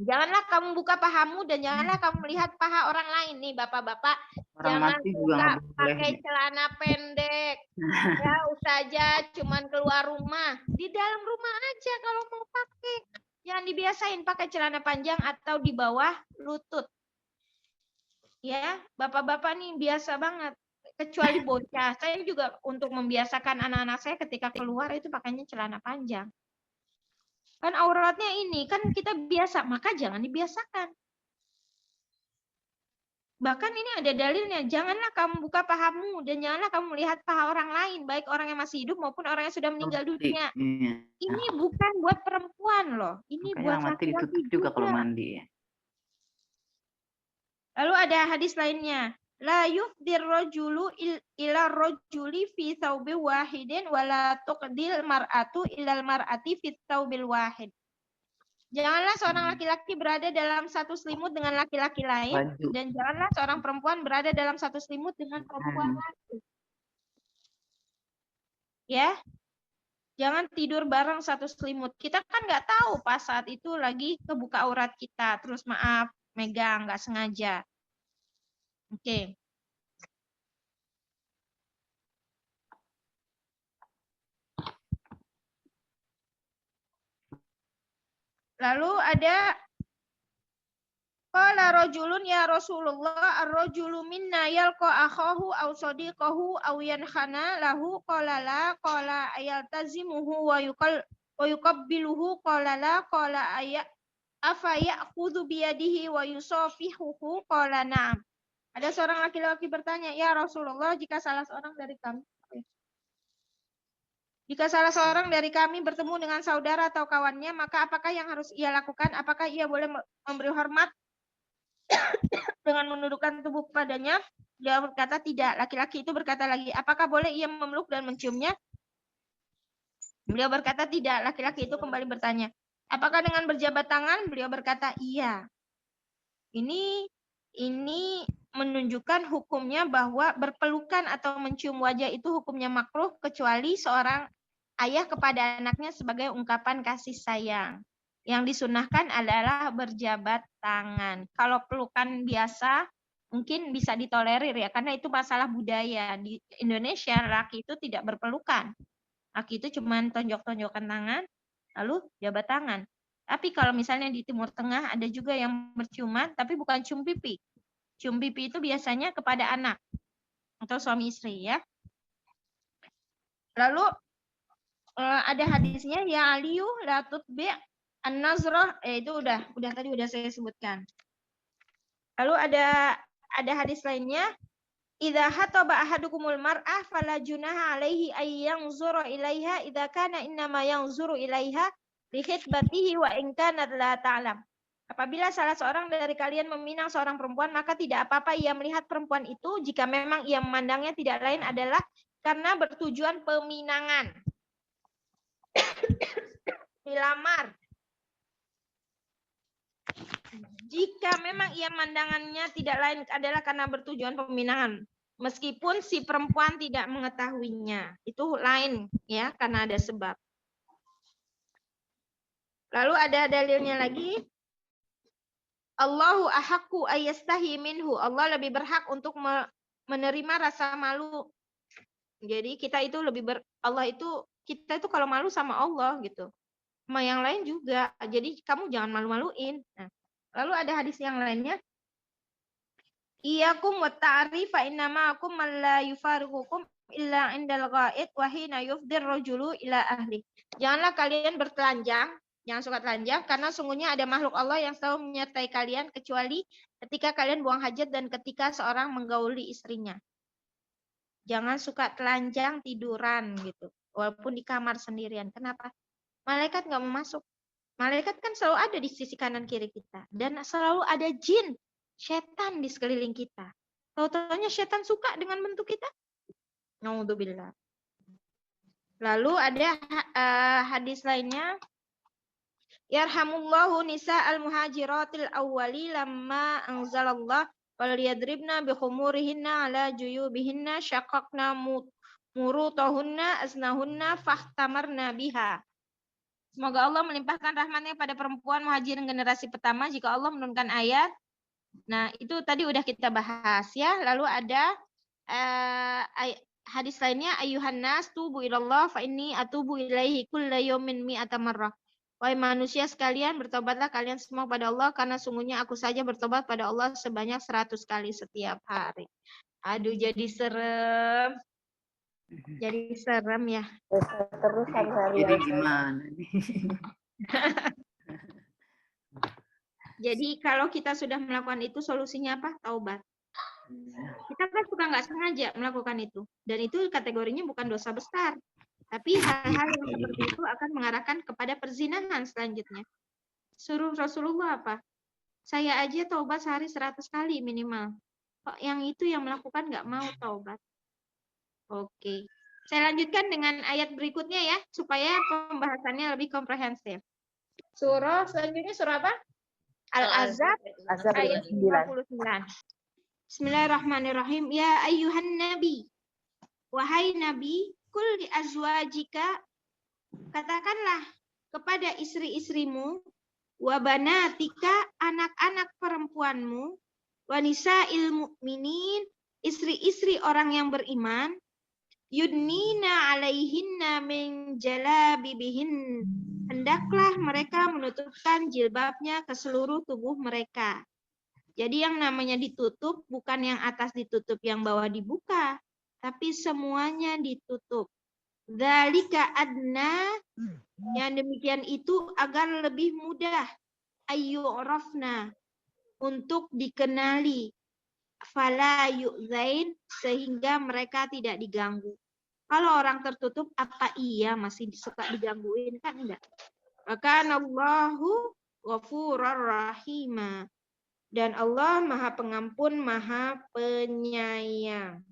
Janganlah kamu buka pahamu dan janganlah kamu melihat paha orang lain nih, bapak-bapak. Jangan buka pakai celana pendek. Ya, ustazah cuman keluar rumah. Di dalam rumah aja kalau mau pakai. Jangan dibiasain pakai celana panjang atau di bawah lutut. Ya, bapak-bapak nih biasa banget. Kecuali bocah. Saya juga untuk membiasakan anak-anak saya ketika keluar itu pakainya celana panjang. Kan auratnya ini, kan kita biasa, maka jangan dibiasakan. Bahkan ini ada dalilnya, janganlah kamu buka pahamu dan janganlah kamu melihat paha orang lain, baik orang yang masih hidup maupun orang yang sudah meninggal dunia. Ini bukan buat perempuan loh, ini buat laki-laki juga. Kalau mandi ya. Lalu ada hadis lainnya, la yufdir rajulu ila rajuli fi thawbi wahidin wa la tuqdil mar'atu ilal mar'ati fi thawbil wahid. Janganlah seorang laki-laki berada dalam satu selimut dengan laki-laki lain dan janganlah seorang perempuan berada dalam satu selimut dengan perempuan lain. Ya. Jangan tidur bareng satu selimut. Kita kan nggak tahu pas saat itu lagi kebuka aurat kita, terus maaf megang nggak sengaja. Oke. Lalu ada qala rajulun ya Rasulullah ar-rajulu minna yalqa akhahu aw sadiqahu aw yankhana lahu qala la qala ayaltazimuhu wa yuqabbiluhu qala la qala afa ya'khudhu biyadihi wa yusafihuhu qala na'am. Ada seorang laki-laki bertanya, ya Rasulullah, jika salah seorang dari kami bertemu dengan saudara atau kawannya, maka apakah yang harus ia lakukan? Apakah ia boleh memberi hormat dengan menundukkan tubuh padanya? Dia berkata tidak. Laki-laki itu berkata lagi, apakah boleh ia memeluk dan menciumnya? Beliau berkata tidak. Laki-laki itu kembali bertanya, apakah dengan berjabat tangan? Beliau berkata iya. Ini menunjukkan hukumnya bahwa berpelukan atau mencium wajah itu hukumnya makruh kecuali seorang ayah kepada anaknya sebagai ungkapan kasih sayang. Yang disunahkan adalah berjabat tangan. Kalau pelukan biasa mungkin bisa ditolerir ya, karena itu masalah budaya. Di Indonesia laki itu tidak berpelukan. Laki itu cuma tonjok-tonjokan tangan, lalu jabat tangan. Tapi kalau misalnya di Timur Tengah ada juga yang berciuman, tapi bukan cium pipi. Cium pipi itu biasanya kepada anak atau suami istri ya. Lalu ada hadisnya ya Aliyu la tutbi an-nazrah, itu udah tadi udah saya sebutkan. Lalu ada hadis lainnya, idza hataba ahadukumul mar'ah fala junaha alaihi ay yanzura ilaiha idza kana innama yanzuru ilaiha li khitbatihi wa in kanat la ta'lam. Apabila salah seorang dari kalian meminang seorang perempuan, maka tidak apa-apa ia melihat perempuan itu jika memang ia memandangnya tidak lain adalah karena bertujuan peminangan. Dilamar. Jika memang ia mandangannya tidak lain adalah karena bertujuan peminangan, meskipun si perempuan tidak mengetahuinya, itu lain ya, karena ada sebab. Lalu ada dalilnya lagi, Allahu ahaqqu ayyastahi minhu. Allah lebih berhak untuk menerima rasa malu. Jadi kita itu kita itu kalau malu sama Allah gitu, sama yang lain juga. Jadi kamu jangan malu-maluin. Nah, lalu ada hadis yang lainnya. Iyyakum wa ta'rif fa inna ma'akum man la yufariqukum illa 'indal ghaid wa hina yufdir rajulu ila ahli. Janganlah kalian bertelanjang, jangan suka telanjang karena sungguhnya ada makhluk Allah yang selalu menyertai kalian kecuali ketika kalian buang hajat dan ketika seorang menggauli istrinya. Jangan suka telanjang tiduran gitu, walaupun di kamar sendirian. Kenapa? Malaikat nggak mau masuk. Malaikat kan selalu ada di sisi kanan kiri kita. Dan selalu ada jin, setan di sekeliling kita. Tahu-tahunya setan suka dengan bentuk kita. Naudzubillah. Lalu ada hadis lainnya. Yarhamullahu nisa al-muhajiratil awwali lamma anzalallah waliyadribna bikhumurihinna ala juyubihinna syaqaqna murutahunna asnahunna fahtamarna biha. Semoga Allah melimpahkan rahmatnya pada perempuan muhajirin generasi pertama jika Allah menurunkan ayat. Nah, itu tadi udah kita bahas ya. Lalu ada hadis lainnya, ayuhan nas tubu ilallah fa inni atubu ilaihi kulla yawmin mi'ata marrah. Wahai manusia sekalian, bertobatlah kalian semua pada Allah karena sungguhnya aku saja bertobat pada Allah sebanyak 100 kali setiap hari. Aduh, jadi serem. Jadi serem ya. Terus hari Jadi gimana nih? Jadi kalau kita sudah melakukan itu, solusinya apa? Taubat. Kita kan suka nggak sengaja melakukan itu. Dan itu kategorinya bukan dosa besar. Tapi hal-hal yang seperti itu akan mengarahkan kepada perzinahan selanjutnya. Suruh Rasulullah apa? Saya aja taubat sehari 100 kali minimal. Kok yang itu yang melakukan nggak mau taubat? Oke. Saya lanjutkan dengan ayat berikutnya ya, supaya pembahasannya lebih komprehensif. Surah selanjutnya surah apa? Al-Ahzab ayat 29. Bismillahirrahmanirrahim. Ya ayyuhan nabi. Wahai nabi, kul li azwajika, katakanlah kepada istri-istrimu, wa banatika, anak-anak perempuanmu, wa nisa'il mu'minin, istri-istri orang yang beriman, yudnina alaihinna min jalabibihin, hendaklah mereka menutupkan jilbabnya ke seluruh tubuh mereka. Jadi yang namanya ditutup bukan yang atas ditutup, yang bawah dibuka, tapi semuanya ditutup. Dzalika adna, yang demikian itu agar lebih mudah, ayyurafna, untuk dikenali, fala yu'zain, sehingga mereka tidak diganggu. Kalau orang tertutup, apa iya masih suka digangguin? Kan enggak. Wakanallahu ghafurur rahima. Dan Allah Maha Pengampun, Maha Penyayang.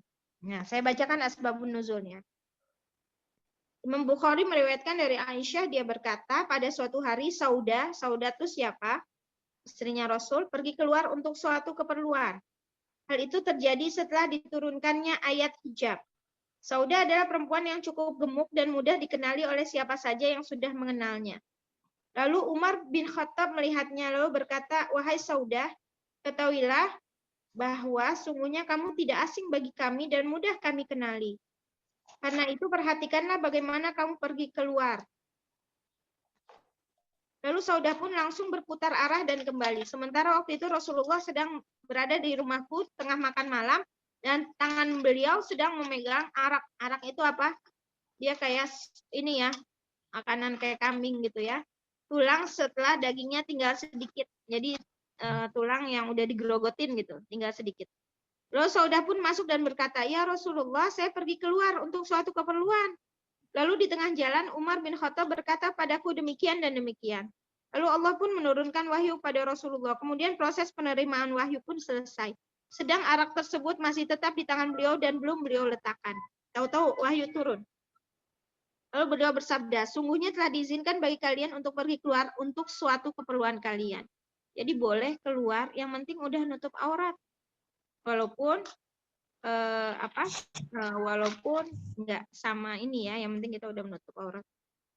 Nah, saya bacakan asbabun nuzulnya. Imam Bukhari meriwayatkan dari Aisyah, dia berkata, pada suatu hari Saudah itu siapa? Istrinya Rasul, pergi keluar untuk suatu keperluan. Hal itu terjadi setelah diturunkannya ayat hijab. Saudah adalah perempuan yang cukup gemuk dan mudah dikenali oleh siapa saja yang sudah mengenalnya. Lalu Umar bin Khattab melihatnya lalu berkata, wahai Saudah, ketahuilah bahwa sungguhnya kamu tidak asing bagi kami dan mudah kami kenali. Karena itu perhatikanlah bagaimana kamu pergi keluar. Lalu Saudah pun langsung berputar arah dan kembali. Sementara waktu itu Rasulullah sedang berada di rumahku tengah makan malam dan tangan beliau sedang memegang arak. Arak itu apa? Dia kayak ini ya, makanan kayak kambing gitu ya. Tulang setelah dagingnya tinggal sedikit. Jadi tulang yang udah digerogotin gitu, tinggal sedikit. Lalu Saudah pun masuk dan berkata, "Ya Rasulullah, saya pergi keluar untuk suatu keperluan." Lalu di tengah jalan Umar bin Khattab berkata padaku demikian dan demikian. Lalu Allah pun menurunkan wahyu pada Rasulullah. Kemudian proses penerimaan wahyu pun selesai. Sedang arak tersebut masih tetap di tangan beliau dan belum beliau letakkan. Tahu-tahu wahyu turun. Lalu beliau bersabda, "Sungguhnya telah diizinkan bagi kalian untuk pergi keluar untuk suatu keperluan kalian." Jadi boleh keluar, yang penting udah nutup aurat. Walaupun walaupun nggak sama ini ya, yang penting kita udah menutup aurat.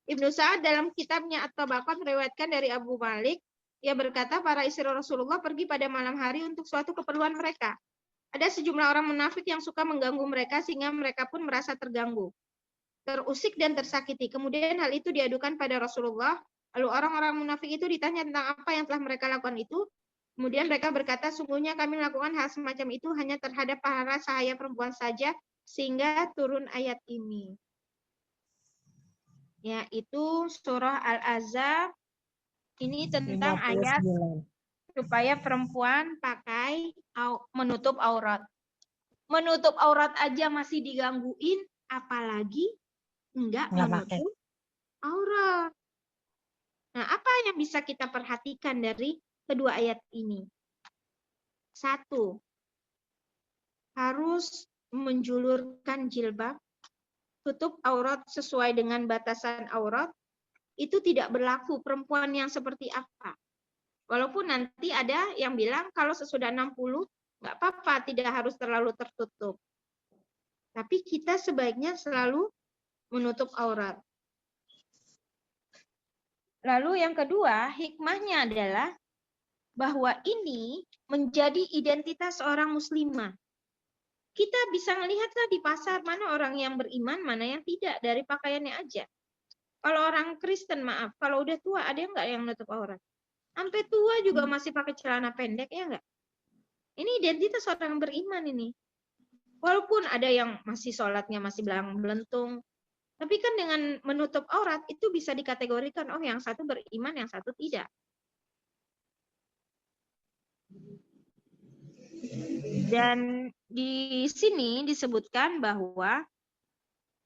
Ibnu Sa'ad dalam kitabnya At-Tabaqat meriwayatkan dari Abu Malik, ia berkata para istri Rasulullah pergi pada malam hari untuk suatu keperluan mereka. Ada sejumlah orang munafik yang suka mengganggu mereka sehingga mereka pun merasa terganggu, terusik dan tersakiti. Kemudian hal itu diadukan pada Rasulullah. Lalu orang-orang munafik itu ditanya tentang apa yang telah mereka lakukan itu. Kemudian mereka berkata, "Sungguhnya kami melakukan hal semacam itu hanya terhadap para sahaya perempuan saja, sehingga turun ayat ini." Yaitu surah Al-Ahzab. Ini tentang ayat 59. supaya perempuan pakai menutup aurat. Menutup aurat aja masih digangguin, apalagi enggak menutup aurat. Nah, apa yang bisa kita perhatikan dari kedua ayat ini? 1, harus menjulurkan jilbab, tutup aurat sesuai dengan batasan aurat, itu tidak berlaku perempuan yang seperti apa. Walaupun nanti ada yang bilang kalau sesudah 60, nggak apa-apa, tidak harus terlalu tertutup. Tapi kita sebaiknya selalu menutup aurat. Lalu yang kedua, hikmahnya adalah bahwa ini menjadi identitas seorang muslimah. Kita bisa melihatlah di pasar mana orang yang beriman, mana yang tidak, dari pakaiannya aja. Kalau orang Kristen, maaf, kalau udah tua ada nggak yang nutup aurat? Sampai tua juga masih pakai celana pendek, ya nggak? Ini identitas orang beriman ini. Walaupun ada yang masih sholatnya masih belang-belentung, tapi kan dengan menutup aurat itu bisa dikategorikan, oh yang satu beriman, yang satu tidak. Dan di sini disebutkan bahwa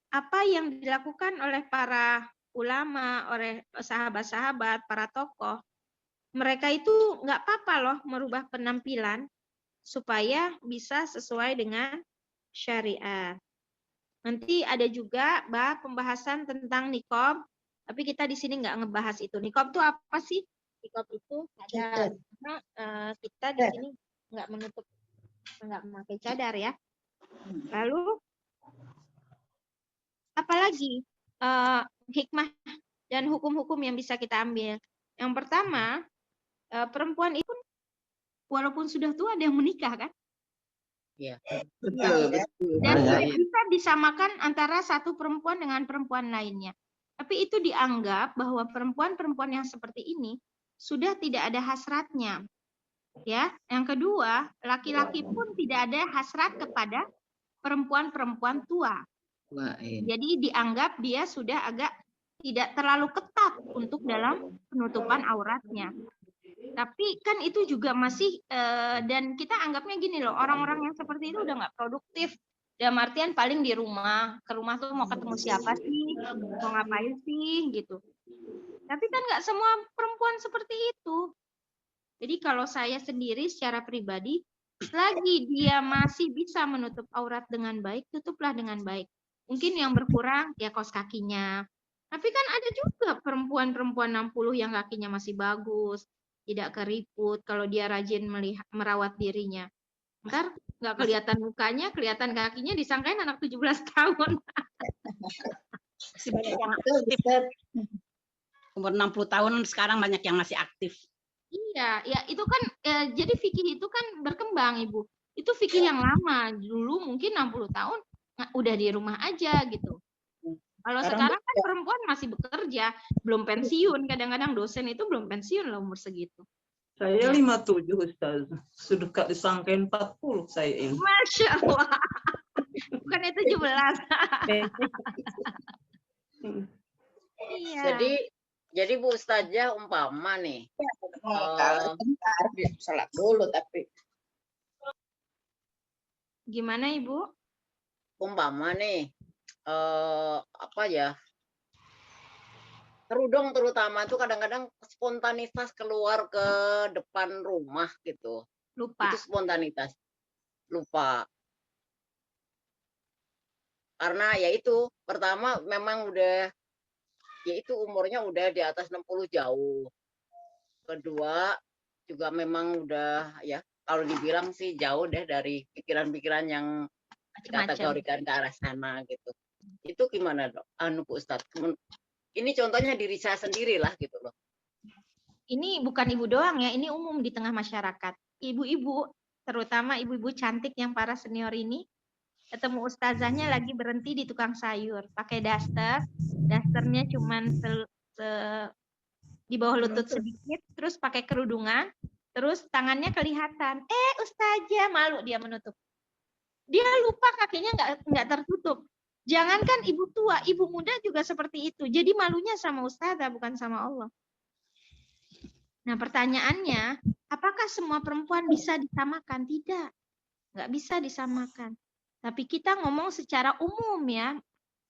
apa yang dilakukan oleh para ulama, oleh sahabat-sahabat, para tokoh, mereka itu nggak apa-apa loh merubah penampilan supaya bisa sesuai dengan syariat. Nanti ada juga pembahasan tentang niqab, tapi kita di sini nggak ngebahas itu. Niqab itu apa sih? Niqab itu cadar. Karena kita di sini nggak memakai cadar ya. Lalu apalagi hikmah dan hukum-hukum yang bisa kita ambil. Yang pertama, perempuan itu walaupun sudah tua ada yang menikah kan? Iya. Betul. Dan tidak bisa disamakan antara satu perempuan dengan perempuan lainnya. Tapi itu dianggap bahwa perempuan-perempuan yang seperti ini sudah tidak ada hasratnya. Ya, yang kedua, laki-laki pun tidak ada hasrat kepada perempuan-perempuan tua. Jadi dianggap dia sudah agak tidak terlalu ketat untuk dalam penutupan auratnya. Tapi kan itu juga masih dan kita anggapnya gini loh, orang-orang yang seperti itu udah nggak produktif. Dalam artian paling di rumah, ke rumah tuh mau ketemu siapa sih, mau ngapain sih gitu. Tapi kan nggak semua perempuan seperti itu. Jadi kalau saya sendiri secara pribadi, selagi dia masih bisa menutup aurat dengan baik, tutuplah dengan baik. Mungkin yang berkurang ya kaos kakinya. Tapi kan ada juga perempuan-perempuan 60 yang kakinya masih bagus, tidak keriput kalau dia rajin merawat dirinya. Ntar nggak kelihatan mukanya, kelihatan kakinya, disangkain anak 17 tahun. Masih banyak yang aktif. Umur 60 tahun sekarang banyak yang masih aktif. Iya, ya itu kan jadi fikih itu kan berkembang, Ibu. Itu fikih yang lama. Dulu mungkin 60 tahun udah di rumah aja gitu. Kalau sekarang kan perempuan masih bekerja, belum pensiun. Kadang-kadang dosen itu belum pensiun loh umur segitu. Saya 57, Ustaz. Sudah disangkain 40 saya ini. Masya Allah. Bukannya 17. Iya. Jadi Bu Ustazah umpama nih, salat dulu tapi Gimana Ibu? Umpama nih, apa ya, kerudung terutama tuh kadang-kadang spontanitas keluar ke depan rumah gitu. Lupa. Itu spontanitas, lupa. Karena ya itu, pertama memang udah, ya itu umurnya udah di atas 60 jauh. Kedua, juga memang udah ya, kalau dibilang sih jauh deh dari pikiran-pikiran yang Macam-macam. dikategorikan ke arah sana gitu. Itu gimana dok? Anu Bu Ustadz, ini contohnya diri saya sendiri lah gitu loh. Ini bukan Ibu doang ya, ini umum di tengah masyarakat. Ibu-ibu, terutama ibu-ibu cantik yang para senior ini, ketemu ustazahnya lagi berhenti di tukang sayur, pakai daster, dasternya cuman di bawah lutut sedikit, terus pakai kerudungan, terus tangannya kelihatan. Ustazah, malu dia menutup. Dia lupa kakinya nggak tertutup. Jangankan ibu tua, ibu muda juga seperti itu. Jadi malunya sama ustazah, bukan sama Allah. Nah pertanyaannya, apakah semua perempuan bisa disamakan? Tidak, nggak bisa disamakan. Tapi kita ngomong secara umum ya,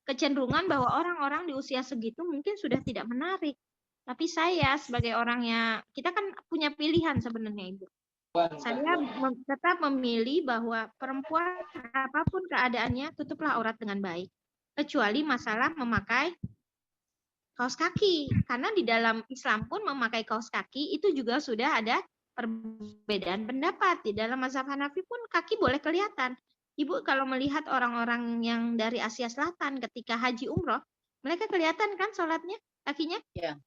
kecenderungan bahwa orang-orang di usia segitu mungkin sudah tidak menarik. Tapi saya sebagai orangnya, kita kan punya pilihan sebenarnya Ibu. Saya tetap memilih bahwa perempuan apapun keadaannya, tutuplah aurat dengan baik. Kecuali masalah memakai kaos kaki. Karena di dalam Islam pun memakai kaos kaki itu juga sudah ada perbedaan pendapat. Di dalam mazhab Hanafi pun kaki boleh kelihatan. Ibu kalau melihat orang-orang yang dari Asia Selatan ketika haji umroh, mereka kelihatan kan sholatnya, kakinya? Iya.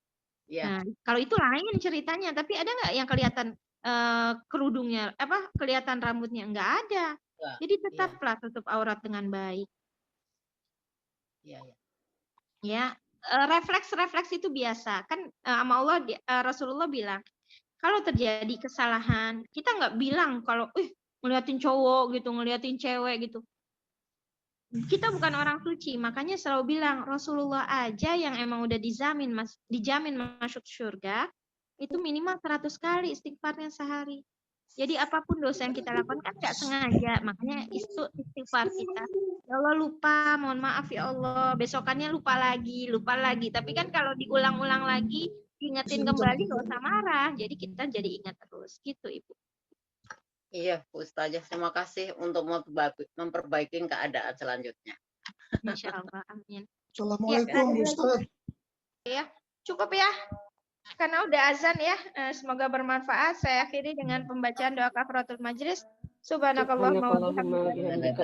Iya. Nah, kalau itu lain ceritanya. Tapi ada nggak yang kelihatan kerudungnya, kelihatan rambutnya? Nggak ada. Enggak. Jadi tetaplah tutup aurat dengan baik. Iya, iya. Ya, refleks-refleks itu biasa. Kan sama Allah Rasulullah bilang, kalau terjadi kesalahan, kita nggak bilang kalau ngeliatin cowok gitu, ngeliatin cewek gitu. Kita bukan orang suci, makanya selalu bilang Rasulullah aja yang emang udah dijamin masuk surga, itu minimal 100 kali istighfarnya sehari. Jadi apapun dosa yang kita lakukan kan nggak sengaja, makanya itu istighfar kita. Ya Allah lupa, mohon maaf ya Allah, besokannya lupa lagi. Tapi kan kalau diulang-ulang lagi, ingetin kembali nggak usah marah. Jadi kita jadi ingat terus, gitu Ibu. Iya, Bu Ustazah, terima kasih untuk memperbaiki keadaan selanjutnya. Insya Allah, amin. Assalamualaikum, Ustaz. Ya, cukup ya. Karena udah azan ya, semoga bermanfaat. Saya akhiri dengan pembacaan doa kafaratul majlis. Subhanakallahumma wa bihamdika.